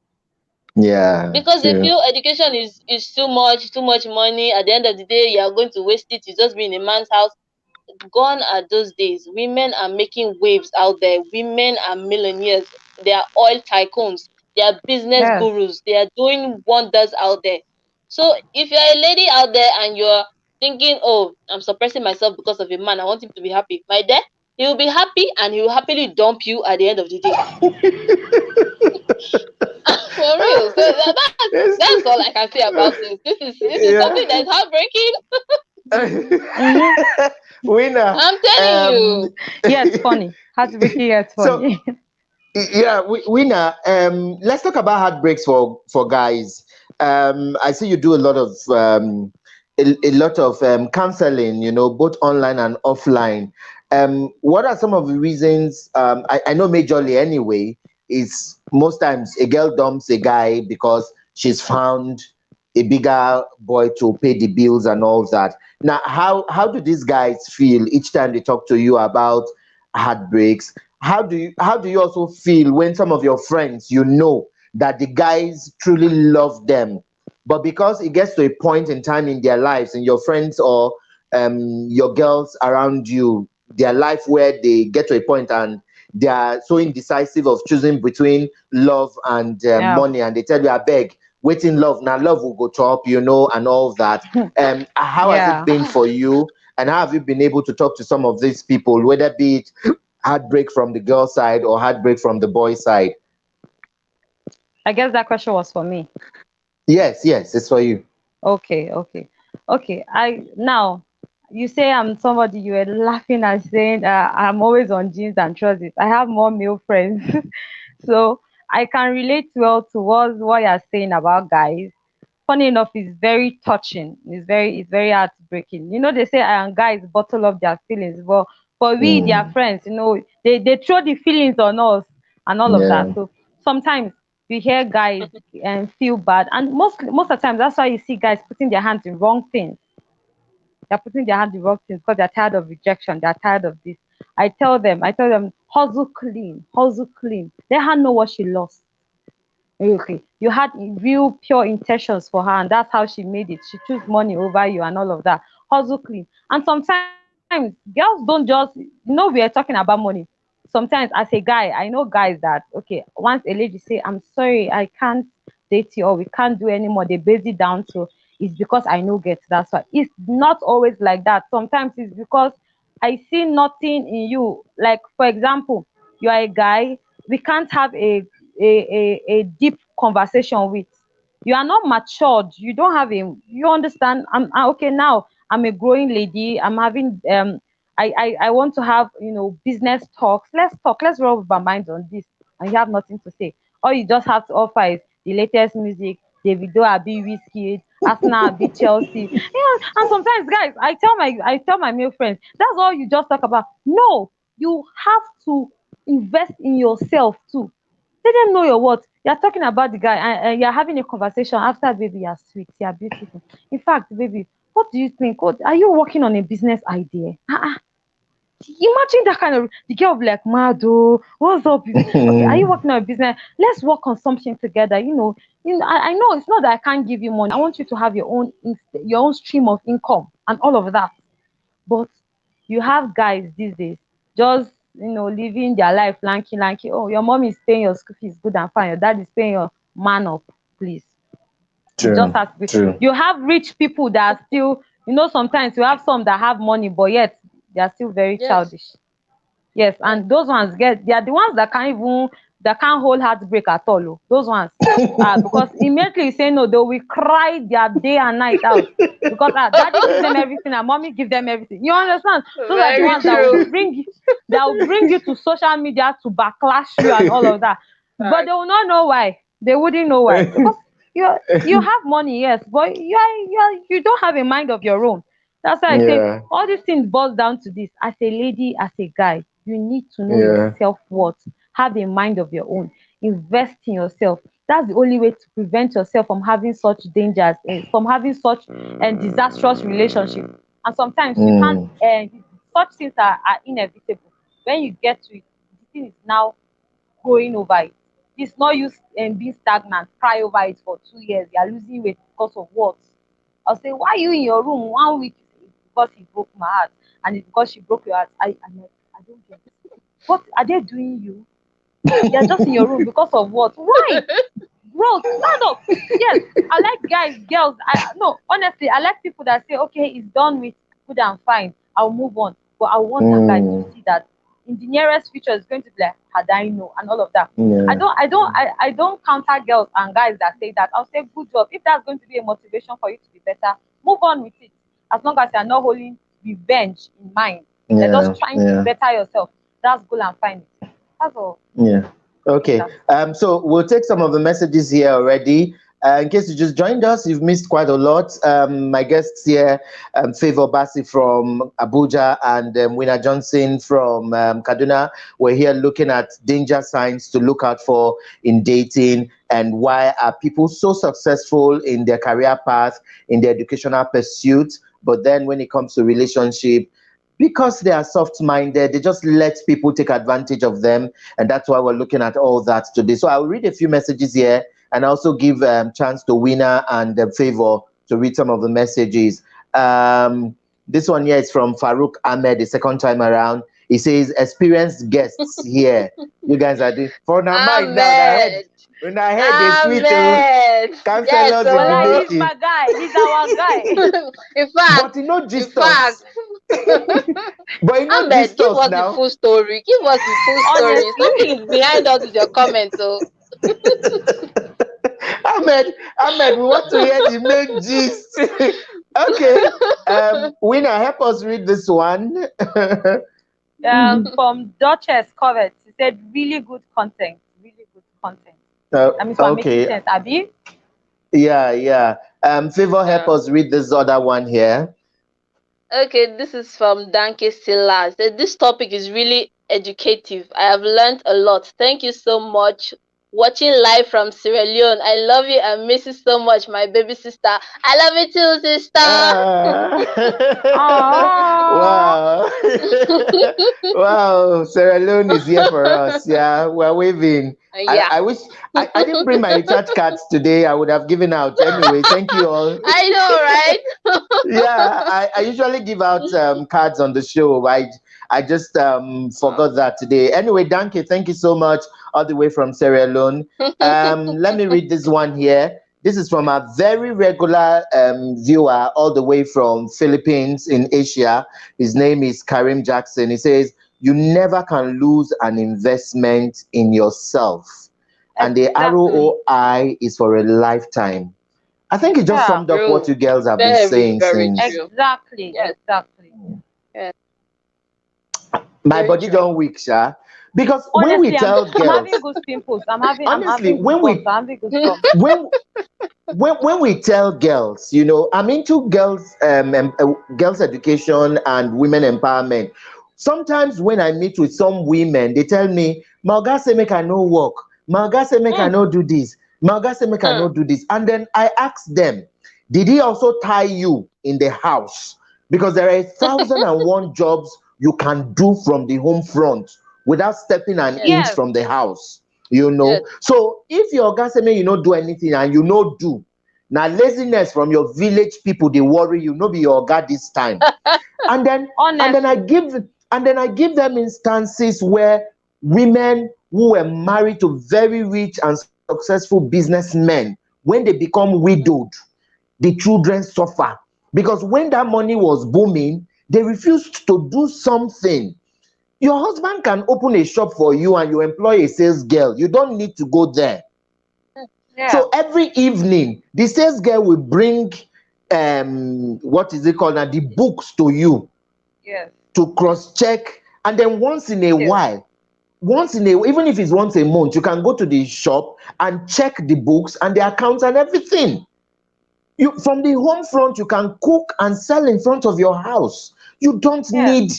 Yeah, because they true. feel education is too much money. At the end of the day, you are going to waste it. You just be in a man's house. Gone are those days. Women are making waves out there. Women are millionaires. They are oil tycoons. They are business Yes. gurus. They are doing wonders out there. So if you're a lady out there and you're thinking, oh, I'm suppressing myself because of a man, I want him to be happy. My dear, he will be happy and he will happily dump you at the end of the day. For real. So that's all It's- I can say about this. This is something yeah. that's heartbreaking. Mm-hmm. Winner. I'm telling Um, you. Yeah, it's funny. Heartbreaking, yeah, it's so funny. yeah, winner. Let's talk about heartbreaks for guys. I see you do a lot of counseling. You know, both online and offline. What are some of the reasons? I know majorly anyway. Is most times a girl dumps a guy because she's found a bigger boy to pay the bills and all that. Now, how do these guys feel each time they talk to you about heartbreaks? How do you also feel when some of your friends, you know that the guys truly love them, but because it gets to a point in time in their lives, and your friends or your girls around you, their life, where they get to a point and they are so indecisive of choosing between love and Yeah. money, and they tell you, I beg, waiting love, now love will go top, and all that. How has it Yeah. been for you, and how have you been able to talk to some of these people, whether be it heartbreak from the girl side or heartbreak from the boy side? I guess that question was for me. Yes, yes, it's for you. Okay, okay, okay. I now you say I'm somebody you were laughing at saying I'm always on jeans and trousers. I have more male friends, so I can relate well to what you're saying about guys. Funny enough, it's very touching. It's very heartbreaking. You know, they say guys bottle up their feelings, but for we, their Mm, friends, they throw the feelings on us and all of that. yeah. So sometimes we hear guys and feel bad, and most of the time that's why you see guys putting their hands in wrong things. They're putting their hand in wrong things because they're tired of rejection. They're tired of this. I tell them, hustle clean, hustle clean. Let her know what she lost. Okay, you had real pure intentions for her, and that's how she made it. She chose money over you and all of that. Hustle clean. And sometimes girls don't just, we are talking about money. Sometimes as a guy, I know guys that, okay, once a lady say, I'm sorry, I can't date you, or we can't do anymore, they base it down to, it's because I know get, that's why. It's not always like that. Sometimes it's because I see nothing in you. Like, for example, you are a guy, we can't have a deep conversation with. You are not matured. You don't have a, you understand. Okay now. I'm a growing lady. I'm having I want to have, business talks. Let's talk. Let's rub our minds on this. And you have nothing to say. All you just have to offer is the latest music. Davido Abi Whiskey, Arsenal Abi Chelsea. Yeah, and sometimes guys, I tell my male friends, that's all you just talk about. No, you have to invest in yourself too. Let them know your worth. You're talking about the guy, and you're having a conversation after, baby, you're sweet, you're beautiful. In fact, baby, what do you think? Are you working on a business idea? Imagine that kind of, the girl will be like, Mado, what's up? Okay, are you working on a business? Let's work on something together. I know it's not that I can't give you money. I want you to have your own stream of income and all of that. But you have guys these days, just living their life lanky. Oh, your mom is paying your school fees, good and fine. Your dad is paying your man up, please. It just True. has to be. True. You have rich people that are still, sometimes you have some that have money, but yet they are still very Yes. childish. Yes, Yes. and those ones they are the ones that can't hold heartbreak at all. Oh. Those ones, because immediately you say no, they will cry their day and night out because daddy gives them everything and mommy gives them everything. You understand? Those are the Very ones that true. will bring you to social media to backlash you and all of that. But Right. they will not know why. They wouldn't know why because you have money, yes, but you don't have a mind of your own. That's why I say Yeah. all these things boils down to this. As a lady, as a guy, you need to know your Yeah. self-worth. Have a mind of your own. Invest in yourself. That's the only way to prevent yourself from having such dangers, from having such disastrous relationship. And sometimes you can't. Mm. Such things are inevitable. When you get to it, the thing is now going over it. It's not you being stagnant, cry over it for 2 years. You are losing weight because of what? I'll say, why are you in your room 1 week? It's because he broke my heart, and it's because she broke your heart. I don't get it. What are they doing you? You're just in your room because of what? Why? Bro, stand up. Yes, I like guys, girls. No, honestly, I like people that say, okay, it's done with, good and fine. I'll move on. But I want that guy to Mm. see that in the nearest future it's going to be like, had I know, and all of that. Yeah. I don't counter girls and guys that say that. I'll say good job. If that's going to be a motivation for you to be better, move on with it. As long as you're not holding revenge in mind. You're just Yeah. trying to Yeah. better yourself. That's good and fine. That's all. Yeah. Okay. That's So we'll take some of the messages here already. In case you just joined us, you've missed quite a lot. My guests here, Favour Bassie from Abuja and Winner Johnson from Kaduna, we're here looking at danger signs to look out for in dating and why are people so successful in their career path, in their educational pursuit, but then when it comes to relationship, because they are soft-minded, they just let people take advantage of them, and that's why we're looking at all that today. So I'll read a few messages here, and also give chance to Winner and Favour to read some of the messages. This one here is from Farouk Ahmed, the second time around. He says, "Experienced guests here. You guys are doing for now. Mind now. Ahmed. When I head the sweet Ahmed. Yes, counselors in the Well, so he's making, my guy. He's our guy. in fact, but you know, in gist fact, us. But you know, Ahmed, gist give us us the now. full story. Give us the full story. Honestly. Something is behind all these your comments. So Ahmed, we want to hear the main gist. Okay. Winner, help us read this one. From Duchess Covet, she said, really good content. Really good content. That means we're making Okay. sense, Abby. Yeah, yeah. Favor, help yeah. us read this other one here. Okay, this is from Danke Silla. This topic is really educative. I have learned a lot. Thank you so much. Watching live from Sierra Leone. I love you and miss you so much, my baby sister. I love you too, sister. Ah. Aww. Wow. Wow. Sarah Leone is here for us. Yeah, we're waving. Yeah. I wish I didn't bring my recharge cards today. I would have given out. Anyway, thank you all. I know, right? Yeah, I usually give out cards on the show. I just forgot that today. Anyway, Danke, thank you so much, all the way from Sierra Leone. Let me read this one here. This is from a very regular viewer, all the way from Philippines in Asia. His name is Karim Jackson. He says, "You never can lose an investment in yourself, and the Exactly. ROI is for a lifetime." I think it just Yeah. summed up what True. you girls have been Very, saying very since. true. Exactly. Yes, Exactly. yes, My very body true. don't weak, sha. Because when we Honestly, tell I'm having girls, goose pimples. I'm honestly, having goosebumps. I'm having goosebumps. when when we tell girls, I'm into girls education and women empowerment. Sometimes when I meet with some women, they tell me, "My oga say make I no work. My oga say make I Mm, no do this. My oga say make I no Hmm. do this." And then I ask them, "Did he also tie you in the house?" Because there are 1,001 jobs you can do from the home front without stepping an Yes, inch yes. from the house. yes. So if your oga say make you no do anything and you no do, now laziness from your village people they worry you, no be your oga this time. And then and then I Honestly. give And then I give them instances where women who were married to very rich and successful businessmen, when they become widowed, the children suffer. Because when that money was booming, they refused to do something. Your husband can open a shop for you and you employ a sales girl. You don't need to go there. Yeah. So every evening, the sales girl will bring what is it called now? The books to you Yes. to cross-check. And then once in a Details. while, even if it's once a month, you can go to the shop and check the books and the accounts and everything. You from the home front, you can cook and sell in front of your house. You don't Yes. need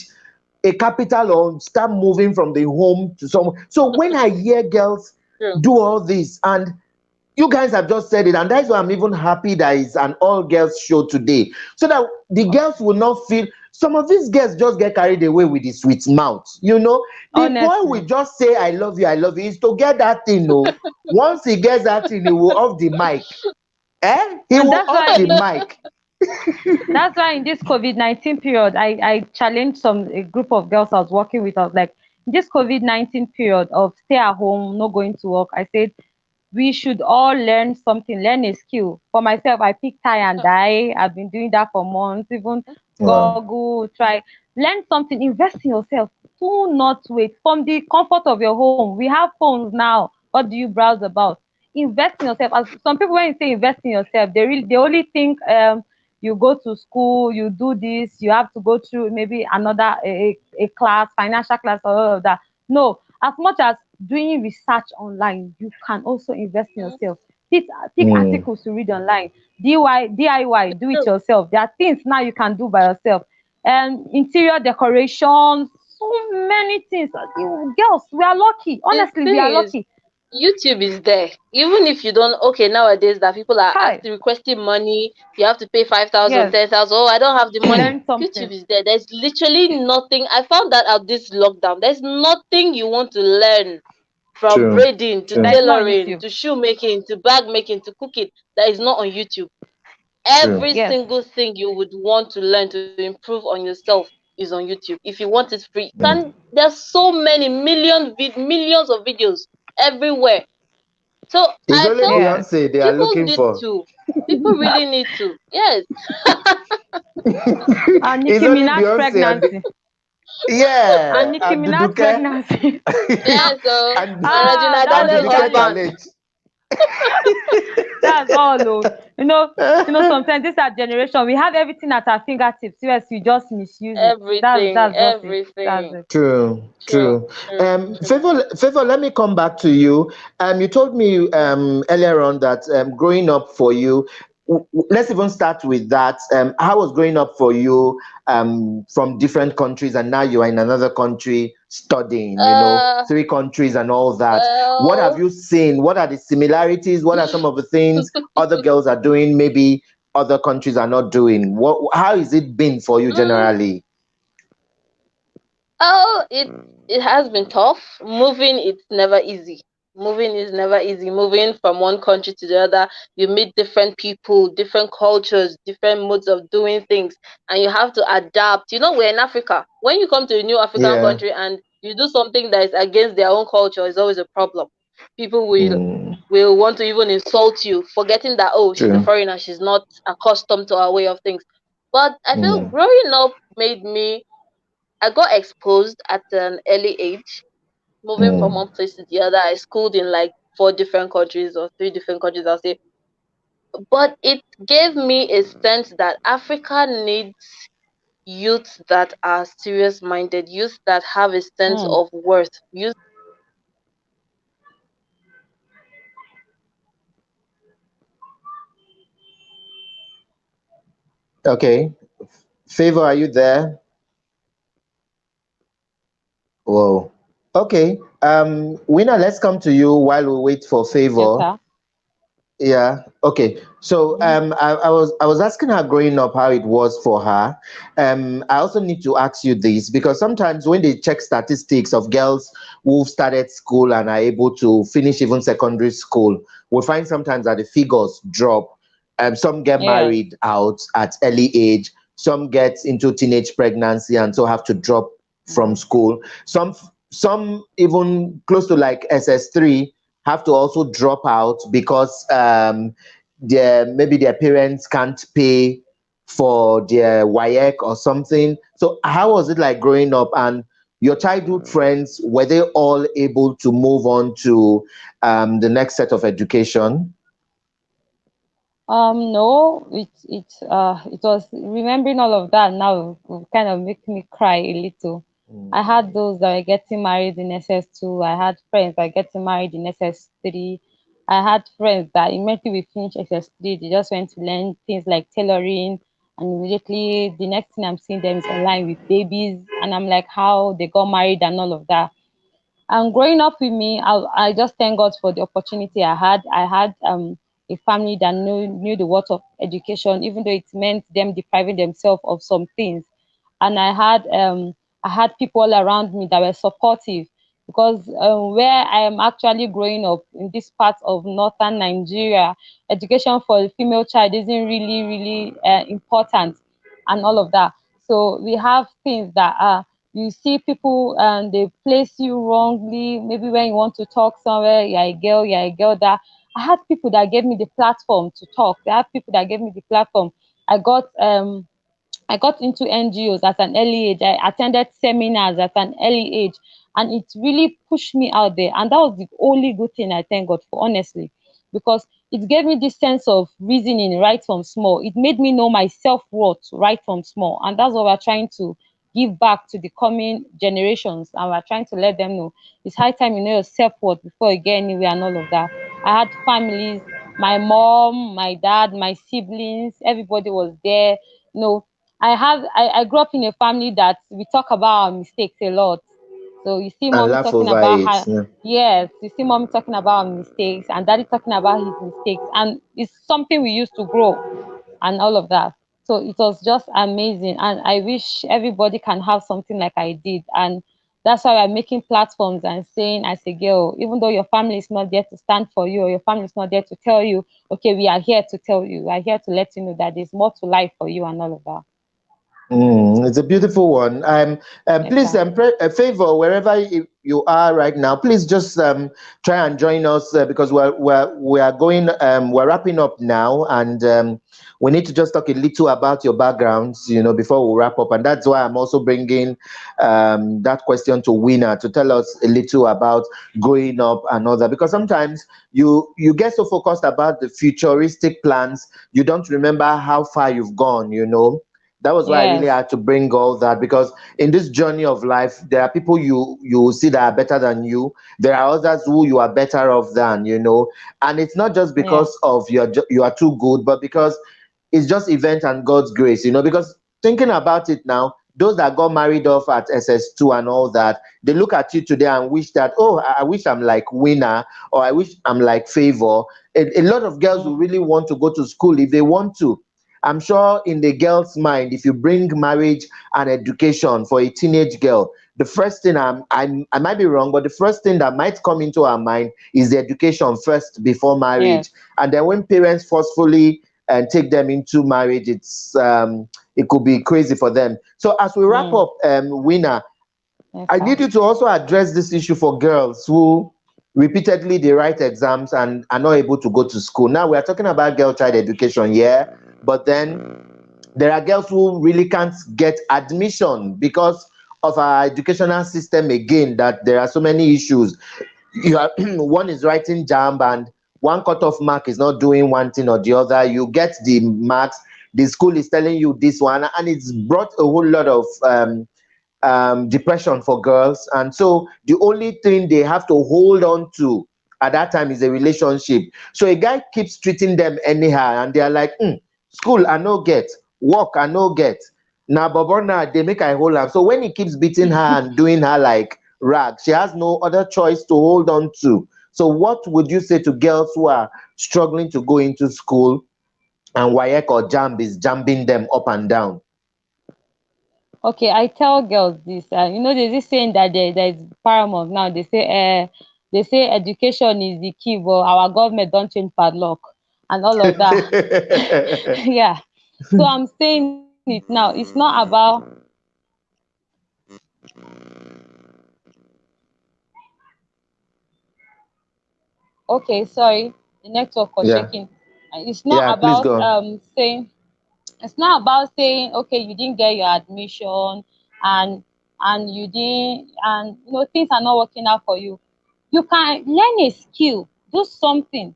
a capital or start moving from the home to some. So when I hear girls True. do all this, and you guys have just said it, and that's why I'm even happy that it's an all girls show today, so that the girls will not feel. Some of these girls just get carried away with the sweet mouth, the boy will Honestly. just say I love you, I love you. Is to get that thing. No, once he gets that thing, he will off the mic. He And will that's off why the in mic. this COVID-19 period, I challenged a group of girls I was working with. I was like, in this COVID-19 period of stay at home, not going to work, I said we should all learn something, learn a skill. For myself, I pick tie and dye. I've been doing that for months. Even Wow. Google, try, learn something, invest in yourself. Do not wait from the comfort of your home. We have phones now. What do you browse about? Invest in yourself. As some people, when you say invest in yourself, they only think you go to school, you do this, you have to go through maybe another a class, financial class, or all of that. No, as much as doing research online, you can also invest in yourself. Pick Mm. articles to read online. DIY, do it True. yourself. There are things now you can do by yourself. And interior decorations, so many things. Girls, we are lucky. The Honestly, we thing are is, lucky. YouTube is there. Even if you don't, okay, nowadays that people are Hi, asking, requesting money, you have to pay 5,000, yes, 10,000. Oh, I don't have the money. learn YouTube something. is there. There's literally nothing. I found that out this lockdown. There's nothing you want to learn, from True. braiding to True. That's not on tailoring YouTube. to shoemaking to bag making to cooking, that is not on YouTube. True. Every Yes, single thing you would want to learn to improve on yourself is on YouTube. If you want it free, Mm. there's so many millions of videos everywhere. So It's I only felt yes. Beyonce they are people looking need for. to, people really need to. Yes. And It's Nicki only Minaj Beyonce and pregnancy. yeah, And Nicki and Minaj Duduke pregnancy. Yeah, so and and Ah, Regina and that's Daniel's Duduke funny. husband. challenge. That's all. Oh. Sometimes this our generation, we have everything at our fingertips. Yes, we just misuse it. Everything, That's just it. That's everything. it. True, True, true. true, true. Favor, let me come back to you. You told me earlier on that growing up for you, let's even start with that. How was growing up for you from different countries, and now you are in another country studying, Uh, 3 countries and all that. What have well, you seen? What are the similarities? What are some of the things other girls are doing, maybe other countries are not doing? How has it been for you mm, generally? oh, it has been tough. Moving, it's never easy. Moving is never easy. Moving from one country to the other, you meet different people, different cultures, different modes of doing things, and you have to adapt. We're in Africa. When you come to a new African Yeah. country and you do something that is against their own culture, it's always a problem. People Mm, will want to even insult you, forgetting that, oh, she's a true. foreigner, she's not accustomed to our way of things. But I feel Mm, growing up made me, I got exposed at an early age, moving from mm. one place to the other. I schooled in like 4 different countries or 3 different countries, I'll say. But it gave me a sense that Africa needs youth that are serious minded, youth that have a sense Mm. of worth, youth. Okay. Favor, are you there? Whoa. Okay. Winner, let's come to you while we wait for Yes, Favor. sir. Yeah. Okay. So Mm-hmm. I was asking her growing up how it was for her. I also need to ask you this because sometimes when they check statistics of girls who've started school and are able to finish even secondary school, we find sometimes that the figures drop. Some get Yes. married out at early age, some get into teenage pregnancy and so have to drop from school. Some even close to like SS3 have to also drop out because maybe their parents can't pay for their WAEC or something. So how was it like growing up? And your childhood friends, were they all able to move on to the next set of education? No, it was remembering all of that now will kind of make me cry a little. I had those that were getting married in SS2. I had friends that were getting married in SS3. I had friends that immediately we finished SS3, they just went to learn things like tailoring, and immediately the next thing I'm seeing them is online with babies, and I'm like, how they got married and all of that. And growing up with me, I just thank God for the opportunity I had. I had a family that knew the worth of education, even though it meant them depriving themselves of some things. And I had people all around me that were supportive, because where I am actually growing up in this part of northern Nigeria, education for a female child isn't really important and all of that. So we have things that are, you see people and they place you wrongly. Maybe when you want to talk somewhere, you're a girl that. I had people that gave me the platform to talk. I had people that gave me the platform. I got I got into NGOs at an early age. I attended seminars at an early age, and it really pushed me out there. And that was the only good thing I thank God for, honestly, because it gave me this sense of reasoning right from small. It made me know my self worth right from small, and that's what we're trying to give back to the coming generations. And we're trying to let them know it's high time you know your self worth before you get anywhere and all of that. I had families, my mom, my dad, my siblings, everybody was there. You know, I grew up in a family that we talk about our mistakes a lot. So you see And mommy laugh talking over about it. her, Yeah. yes, you see mommy talking about our mistakes and daddy talking about his mistakes. And it's something we used to grow and all of that. So it was just amazing. And I wish everybody can have something like I did. And that's why I'm making platforms and saying, as a girl, even though your family is not there to stand for you, or your family is not there to tell you, okay, we are here to tell you, we are here to let you know that there's more to life for you and all of that. It's a beautiful one. Yes, Please, sir. Favor, wherever you are right now, please just try and join us because we're wrapping up now, and we need to just talk a little about your backgrounds, before we wrap up. And that's why I'm also bringing that question to Winner to tell us a little about growing up and all that. Because sometimes you get so focused about the futuristic plans, you don't remember how far you've gone. That was why I really Yes, had to bring all that, because in this journey of life, there are people you see that are better than you. There are others who you are better off than. And it's not just yeah, because of you are too good, but because it's just event and God's grace. Because thinking about it now, those that got married off at SS2 and all that, they look at you today and wish that, oh, I wish I'm like Winner, or I wish I'm like Favor. A lot of girls will really want to go to school if they want to. I'm sure in the girl's mind, if you bring marriage and education for a teenage girl, the first thing I might be wrong, but the first thing that might come into her mind is the education first before yes, marriage. And then when parents forcefully take them into marriage, it could be crazy for them. So as we wrap mm, up, Winner, yes, I sir. need you to also address this issue for girls who repeatedly they write exams and are not able to go to school. Now we are talking about girl child education, yeah, but then there are girls who really can't get admission because of our educational system again, that there are so many issues. One is writing jam and one cutoff mark is not doing one thing or the other. You get the marks, the school is telling you this one, and it's brought a whole lot of depression for girls. And so the only thing they have to hold on to at that time is a relationship. So a guy keeps treating them anyhow, and they are like, school I no get, work I no get. Now Bobona, they make I hold am. So when he keeps beating her and doing her like rag, she has no other choice to hold on to. So what would you say to girls who are struggling to go into school and WAEC or JAMB is jambing them up and down? Okay, I tell girls this. There's this saying that there's paramount now. They say education is the key, but our government don't change padlock and all of that. Yeah. So I'm saying it now. It's not about Okay, sorry, the network was Yeah. shaking. It's not Yeah, please about go on. saying, it's not about saying, okay, you didn't get your admission, and you didn't, and things are not working out for you. You can learn a skill, do something,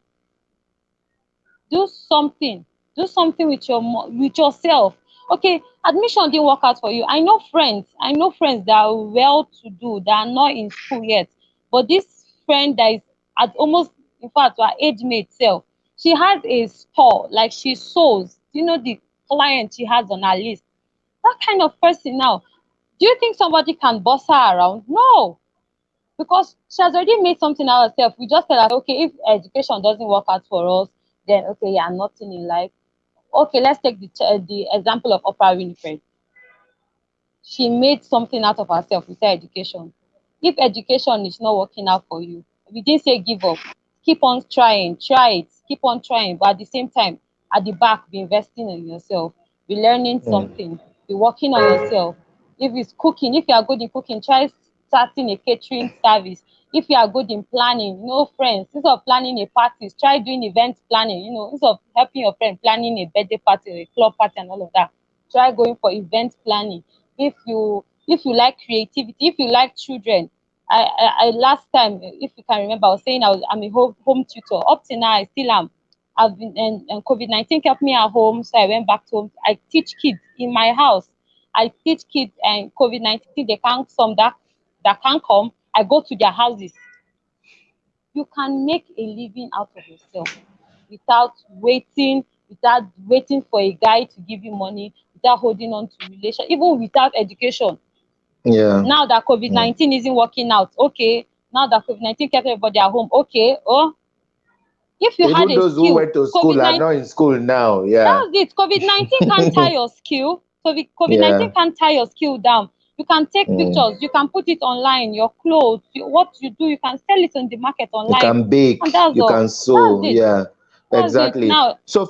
do something, do something with with yourself. Okay, admission didn't work out for you. I know friends that are well to do, that are not in school yet, but this friend that is at almost, in fact, her age mate self, she has a store, like she sews. The client she has on her list, that kind of person now, do you think somebody can boss her around? No, because she has already made something out of herself. We just tell her, okay, if education doesn't work out for us, then okay, yeah, nothing in life. Okay, let's take the example of Oprah Winfrey. She made something out of herself with her education. If education is not working out for you, we didn't say give up. Keep on trying, try it, keep on trying, but at the same time, at the back, be investing in yourself, be learning Mm. something, be working on yourself. If it's cooking, if you are good in cooking, try starting a catering service. If you are good in planning, friends, instead of planning a party, try doing event planning. Instead of helping your friend planning a birthday party or a club party and all of that, try going for event planning. If you like creativity, if you like children, I last time, if you can remember, I was saying I'm a home tutor. Up to now, I still am. I've been, and COVID-19 kept me at home, so I went back to home. I teach kids in my house. I teach kids, and COVID-19, they can't, some that can't come, I go to their houses. You can make a living out of yourself without waiting for a guy to give you money, without holding on to relation, even without education. Yeah. Now that Mm. COVID-19 isn't working out, okay. Now that COVID-19 kept everybody at home, okay. Oh, if you had Even a those who skill, went to school are COVID-19, not in school now. Yeah. that's it. COVID-19 can't tie your skill. COVID-19 Yeah. can't tie your skill down. You can take Mm. pictures, you can put it online, your clothes, what you do, you can sell it on the market You online. can And bake, that's you all. can That's sew. it. Yeah, That's it. exactly. Now, So,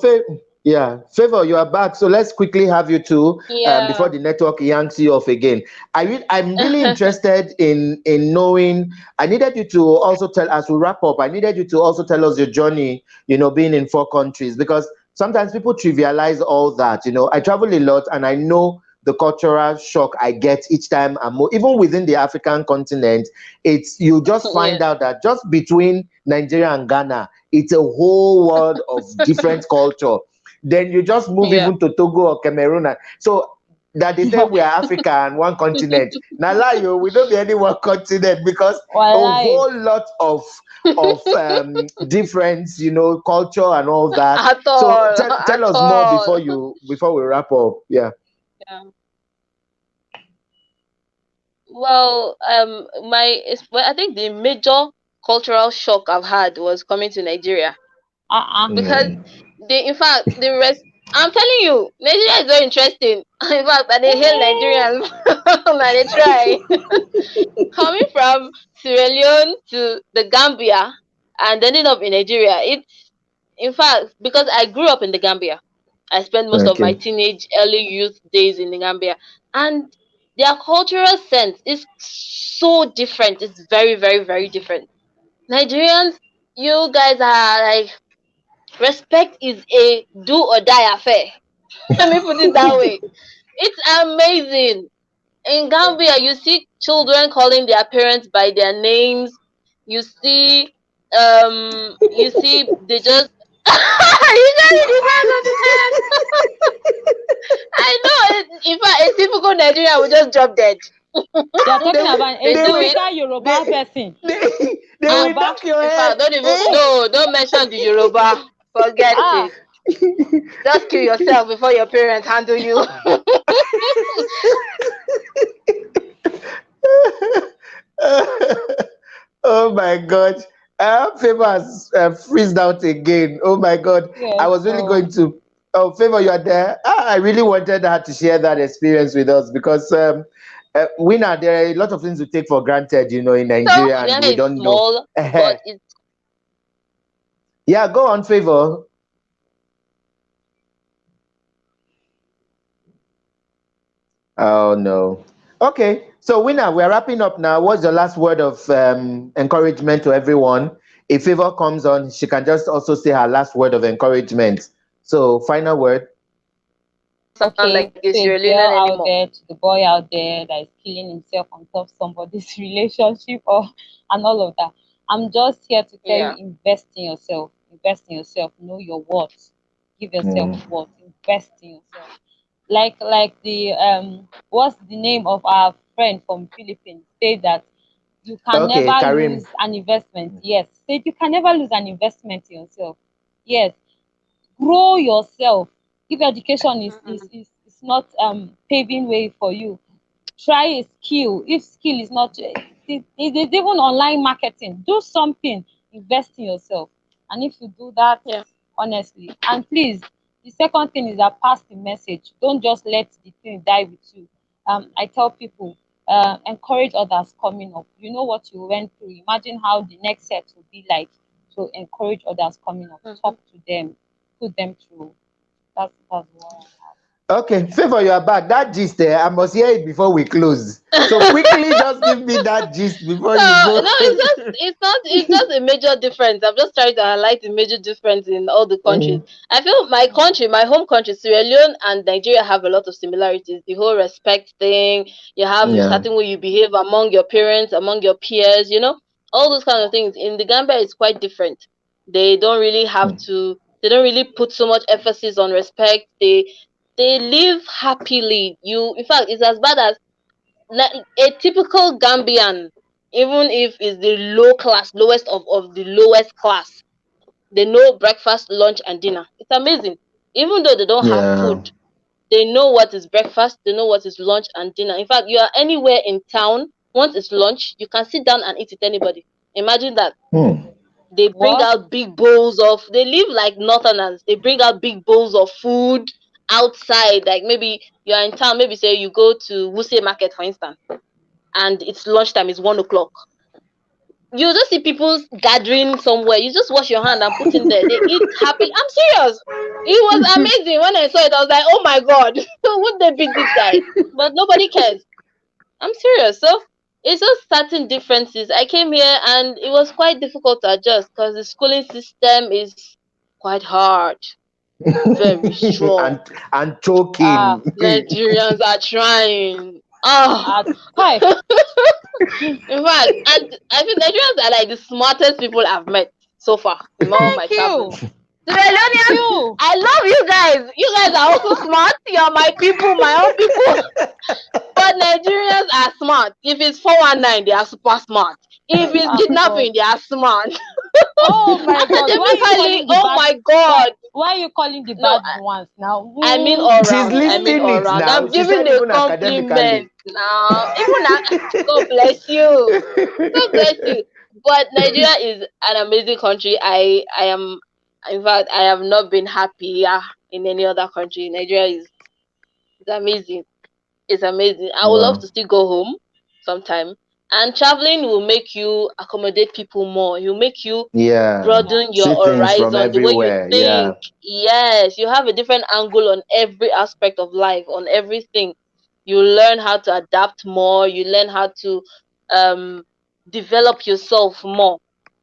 yeah, Favor, you are back. So let's quickly have you two before Yeah. the network yanks you off again. I'm really interested in knowing. I needed you to also tell, as we wrap up, I needed you to also tell us your journey. Being in 4 countries, because sometimes people trivialize all that. I travel a lot, and I know the cultural shock I get each time even within the African continent. It's, you just Yeah. find out that just between Nigeria and Ghana, it's a whole world of different culture. Then you just move Yeah. even to Togo or Cameroon, so that they say we are Africa and one continent. Now lie you, we don't be any one continent, because a wallahi. whole lot of difference, culture and all that. At So all. tell At us more all. before we wrap up. Yeah. Yeah. Well, well, I think the major cultural shock I've had was coming to Nigeria, Uh-uh. because Mm. in fact, the rest. I'm telling you, Nigeria is very interesting. In fact, and they hail Eh, Nigerians, and they try. Coming from Sierra Leone to the Gambia and ending up in Nigeria, it's, in fact, because I grew up in the Gambia. I spent most of my Okay. teenage, early youth days in the Gambia, and their cultural sense is so different. It's very, very, very different. Nigerians, you guys are like, respect is a do or die affair. Let me put it that way. It's amazing. In Gambia, you see children calling their parents by their names. You see they just you guys understand. I know in fact a typical Nigerian will just drop dead. you are they talking will about a They they do will it. typical Yoruba they person. they will Yoruba. knock your In head. fact, don't even Eh? no, don't mention the Yoruba. Forget Ah, it. Just kill yourself before your parents handle you. Oh my God. Favor has freezed out again. Oh my God. I yes. was really So going to. Oh, Favor, you are there. I really wanted her to share that experience with us, because Winner, there are a lot of things we take for granted, in So Nigeria, and Ghana we is don't know. small, but it's Yeah, go on, Favor. Oh no. Okay, so Winner, we're wrapping up now. What's your last word of encouragement to everyone if Favour comes on, she can just also say her last word of encouragement. So, final word. Sound Okay, like it's to a your girl anymore. out there, to the boy out there that is killing himself on top of somebody's relationship or and all of that. I'm just here to tell you, Yeah. invest in yourself. Invest in yourself. Know your worth. Give yourself Mm. worth. Invest in yourself. Like the what's the name of our friend from Philippines? Say that you can Okay, never Karim. lose an investment. Yes. Say you can never lose an investment in yourself. Yes, grow yourself. If education is not paving way for you, try a skill. If skill is not there's even online marketing, do something, invest in yourself. And if you do that, Yeah. honestly, and please, the second thing is that pass the message. Don't just let the thing die with you. I tell people, encourage others coming up. You know what you went through, imagine how the next set will be like. So encourage others coming up, Mhm. talk to them, put them through. That's what I have. Okay, Favour, you are back. That gist, I must hear it before we close. So quickly, just give me that gist before you No, go. no, it's just a major difference. I'm just trying to highlight the major difference in all the countries. Mm, I feel my country, my home country, Sierra Leone and Nigeria have a lot of similarities. The whole respect thing, you have a yeah. certain way you behave among your parents, among your peers, all those kind of things. In the Gambia, it's quite different. They don't really have Mm, to. They don't really put so much emphasis on respect. They live happily. In fact, it's as bad as a typical Gambian, even if it's the low class, lowest of the lowest class, they know breakfast, lunch, and dinner. It's amazing. Even though they don't have yeah. food, they know what is breakfast, they know what is lunch and dinner. In fact, you are anywhere in town, once it's lunch, you can sit down and eat with anybody. Imagine that. Hmm. They bring What? out big bowls of, they live like Northerners. They bring out big bowls of food outside. Like maybe you are in town, maybe say you go to Wuse Market, for instance, and it's lunchtime, it's 1 o'clock. You just see people gathering somewhere. You just wash your hand and put in there. They eat happy. I'm serious. It was amazing. When I saw it, I was like, oh my god, would they beat this guy? But nobody cares. I'm serious. So it's just certain differences. I came here and it was quite difficult to adjust because the schooling system is quite hard, very strong. and choking. Nigerians are trying. Oh, Hi. in fact, and I think Nigerians are like the smartest people I've met so far in all my Thank travels. you. Sierra Thank Leoneans, you. I love you guys. You guys are also smart. You're my people, my own people. But Nigerians are smart. If it's 419, they are super smart. If it's Ah, God. kidnapping, they are smart. Oh my God. Why are you Academically, calling the oh bad? my Why god. why are you calling the No, bad ones now? I mean all She's round. I mean listing all it round. now. I'm She giving said a even academically. compliment now. Even God bless you. God bless you. But Nigeria is an amazing country. I am, in fact, I have not been happier in any other country. Nigeria is amazing. It's amazing. I would love Wow. to still go home sometime. And traveling will make you accommodate people more. It will make you Yeah. Yeah. broaden your See things from horizon, the way you everywhere. Yeah. think. Yes, you have a different angle on every aspect of life, on everything. You learn how to adapt more, you learn how to um develop yourself more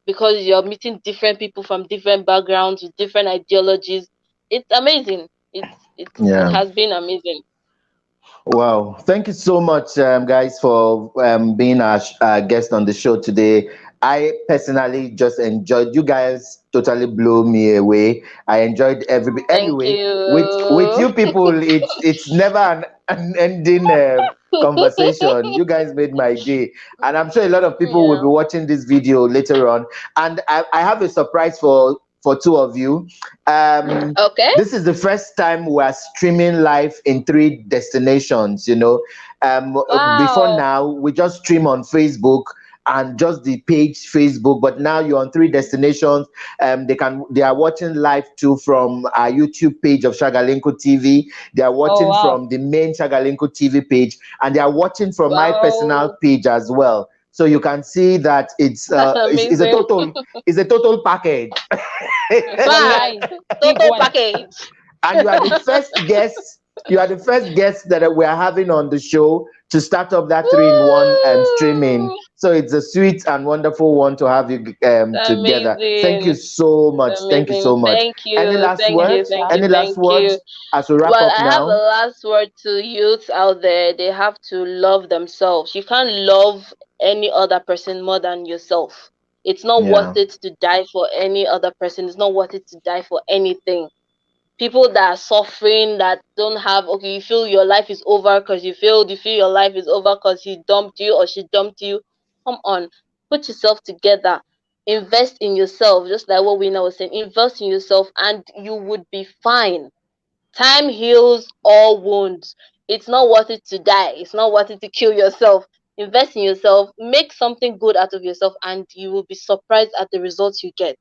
because you're meeting different people from different backgrounds with different ideologies. It's amazing. It Yeah. has been amazing. Wow. Thank you so much, guys, for being our guest on the show today. I personally just enjoyed you guys totally blew me away. I enjoyed every Thank anyway with you. you people. It's never an ending conversation. You guys made my day, and I'm sure a lot of people will Yeah. be watching this video later on. And I have a surprise for two of you. Um, Okay. this is the first time we are streaming live in three destinations. Before Wow. now we just stream on Facebook and just the page Facebook, but now you're on three destinations. They are watching live too from our YouTube page of Shagalinko TV. They are Oh watching wow. from the main Shagalinko TV page, and they are watching from my personal Wow. page as well. So you can see that That's it's a amazing. total package. Fact. Wallahi. Big Total one. package. And you are the first guest. You are the first guest that we are having on the show to start up that three-in-one streaming. Woo! So it's a sweet and wonderful one to have you together. Thank you Amazing. so much. Thank you Amazing. so much. Thank Any you. last Thank you. words? Thank you. Any last Thank you. words as we wrap Well, up I have a now? last word to youths out there. They have to love themselves. You can't love any other person more than yourself. It's not Yeah. worth it to die for any other person. It's not worth it to die for anything. People that are suffering, that don't have, okay, you feel your life is over because you failed, you feel your life is over because he dumped you or she dumped you. Come on, put yourself together, invest in yourself, just like what Wina was saying. Invest in yourself and you would be fine. Time heals all wounds. It's not worth it to die, it's not worth it to kill yourself. Invest in yourself, make something good out of yourself, and you will be surprised at the results you get.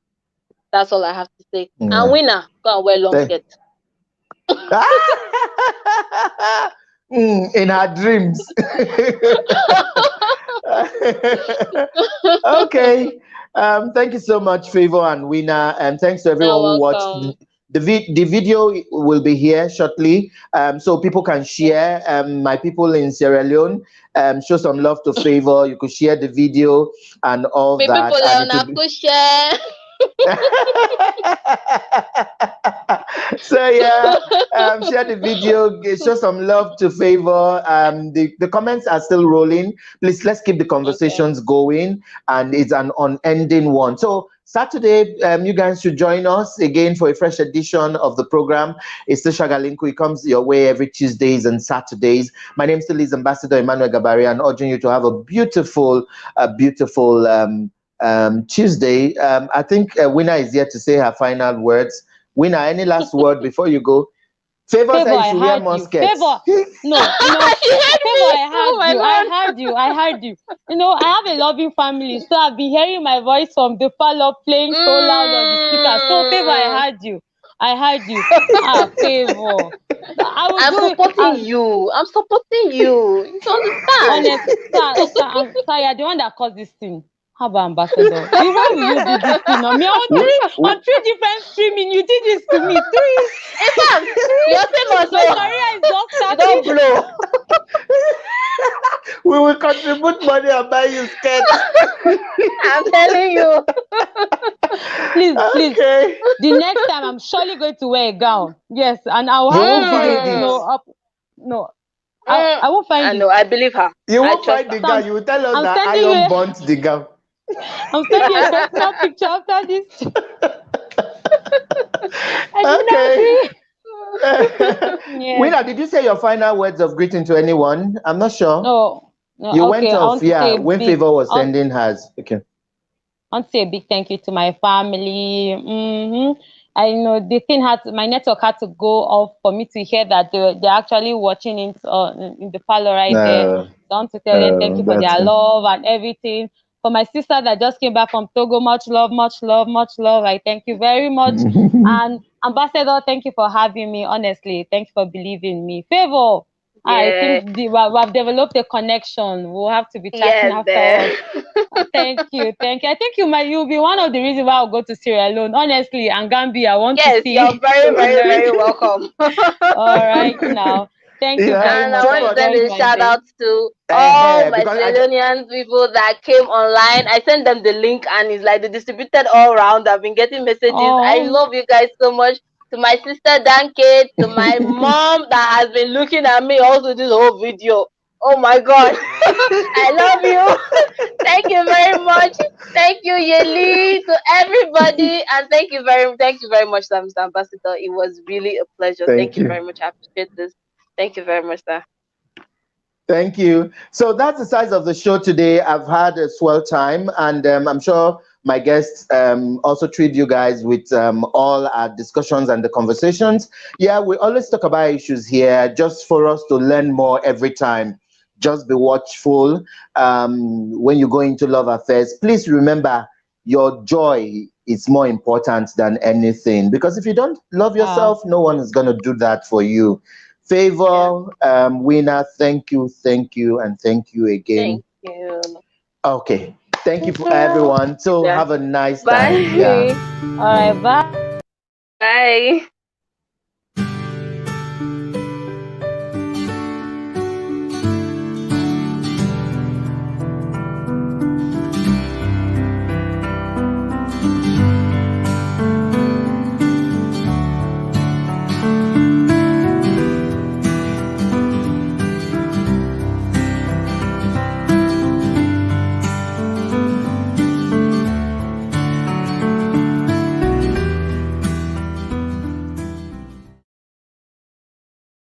That's all I have to say. And Yeah. Winner, go and wear long Thank- skirt. In her dreams. Okay. Thank you so much, Favor and Winner, and thanks to You're everyone who watched. welcome. The video will be here shortly, so people can share. My people in Sierra Leone, show some love to Favor. You could share the video and all Me people that, and on it will a be. push. So yeah, share the video, show some love to Favor. The comments are still rolling. Please, let's keep the Okay. conversations going, and it's an unending one. So Saturday, you guys should join us again for a fresh edition of the program. It's the Shagalinku. It comes your way every Tuesdays and Saturdays. My name still is Ambassador Emmanuel Gabari, and urging you to have a beautiful, Tuesday. I think Winner is here to say her final words. Winner, any last word before you go? Favor Favor, said you I should wear heard you. muskets. Favor, no, You heard Favor, me? I Oh heard my you. god. I heard you. I have a loving family, so I've been hearing my voice from the parlor playing so loud on the speaker. So, Favor, Mm. I heard you. Favor. I will I'm do it. supporting you. I'm supporting you. You don't understand? Honest, sir, you're the one that caused this thing. How about ambassador? Why will you do this thing on me? On three different streaming, you did this to me. Three, In fact, three. your favor My so career is just you don't starting. blow. We will contribute money and buy you skirts. I'm telling you. Please. Okay. The next time, I'm surely going to wear a gown. Yes, and I'll You have won't to do it. find it. Mm. Up. No, Mm. I won't I find it. know. I believe her. You I won't trust find her. the So gown. You will tell us I'm that sending iron you. burnt the gown. I'm sending you a personal picture after this. I did not Okay. see. Yes. Winner, did you say your final words of greeting to anyone? I'm not sure. No. No. You went Okay. I off, want to say yeah, a when big. Favor was sending hers. Okay. I want to say a big thank you to my family. I know the thing my network had to go off for me to hear that they're actually watching it in the parlor right there. No, So I want to tell them thank you for that's their good. love and everything. For my sister that just came back from Togo, much love, much love, much love. I thank you very much. And Ambassador, thank you for having me. Honestly, thank you for believing in me. Favor, I Yeah. think we've developed a connection. We'll have to be chatting Yes, there. afterwards. Thank you. I think you'll be one of the reasons why I'll go to Sierra Leone. Honestly, and Gambia, I want to Yes, you're see very, and very, learn. very welcome. All right, now. Thank you Yeah, very And I much. so want I to much. send enjoyed a my shout day. out to all my Because Sierra Leonean people that came online. I sent them the link and it's like they distributed all around. I've been getting messages. I Oh, love you guys so much. To my sister Danke, to my mom that has been looking at me also this whole video. Oh my god. I love you. Thank you very much. Thank you, Yeli, to everybody, and thank you very much, sir, Mr. Ambassador. It was really a pleasure. Thank Thank you you. very much. I appreciate this. Thank you very much, sir. Thank you. So that's the size of the show today. I've had a swell time, and I'm sure my guests also treat you guys with all our discussions and the conversations. Yeah, we always talk about issues here just for us to learn more every time. Just be watchful when you go into love affairs. Please remember your joy is more important than anything, because if you don't love wow. yourself, no one is going to do that for you. Yeah. Favor, Winner, thank you, and thank you again. Thank you. Okay, thank you Thank for you. everyone. So Yeah. have a nice time. Yeah. Bye. All right, bye. Bye.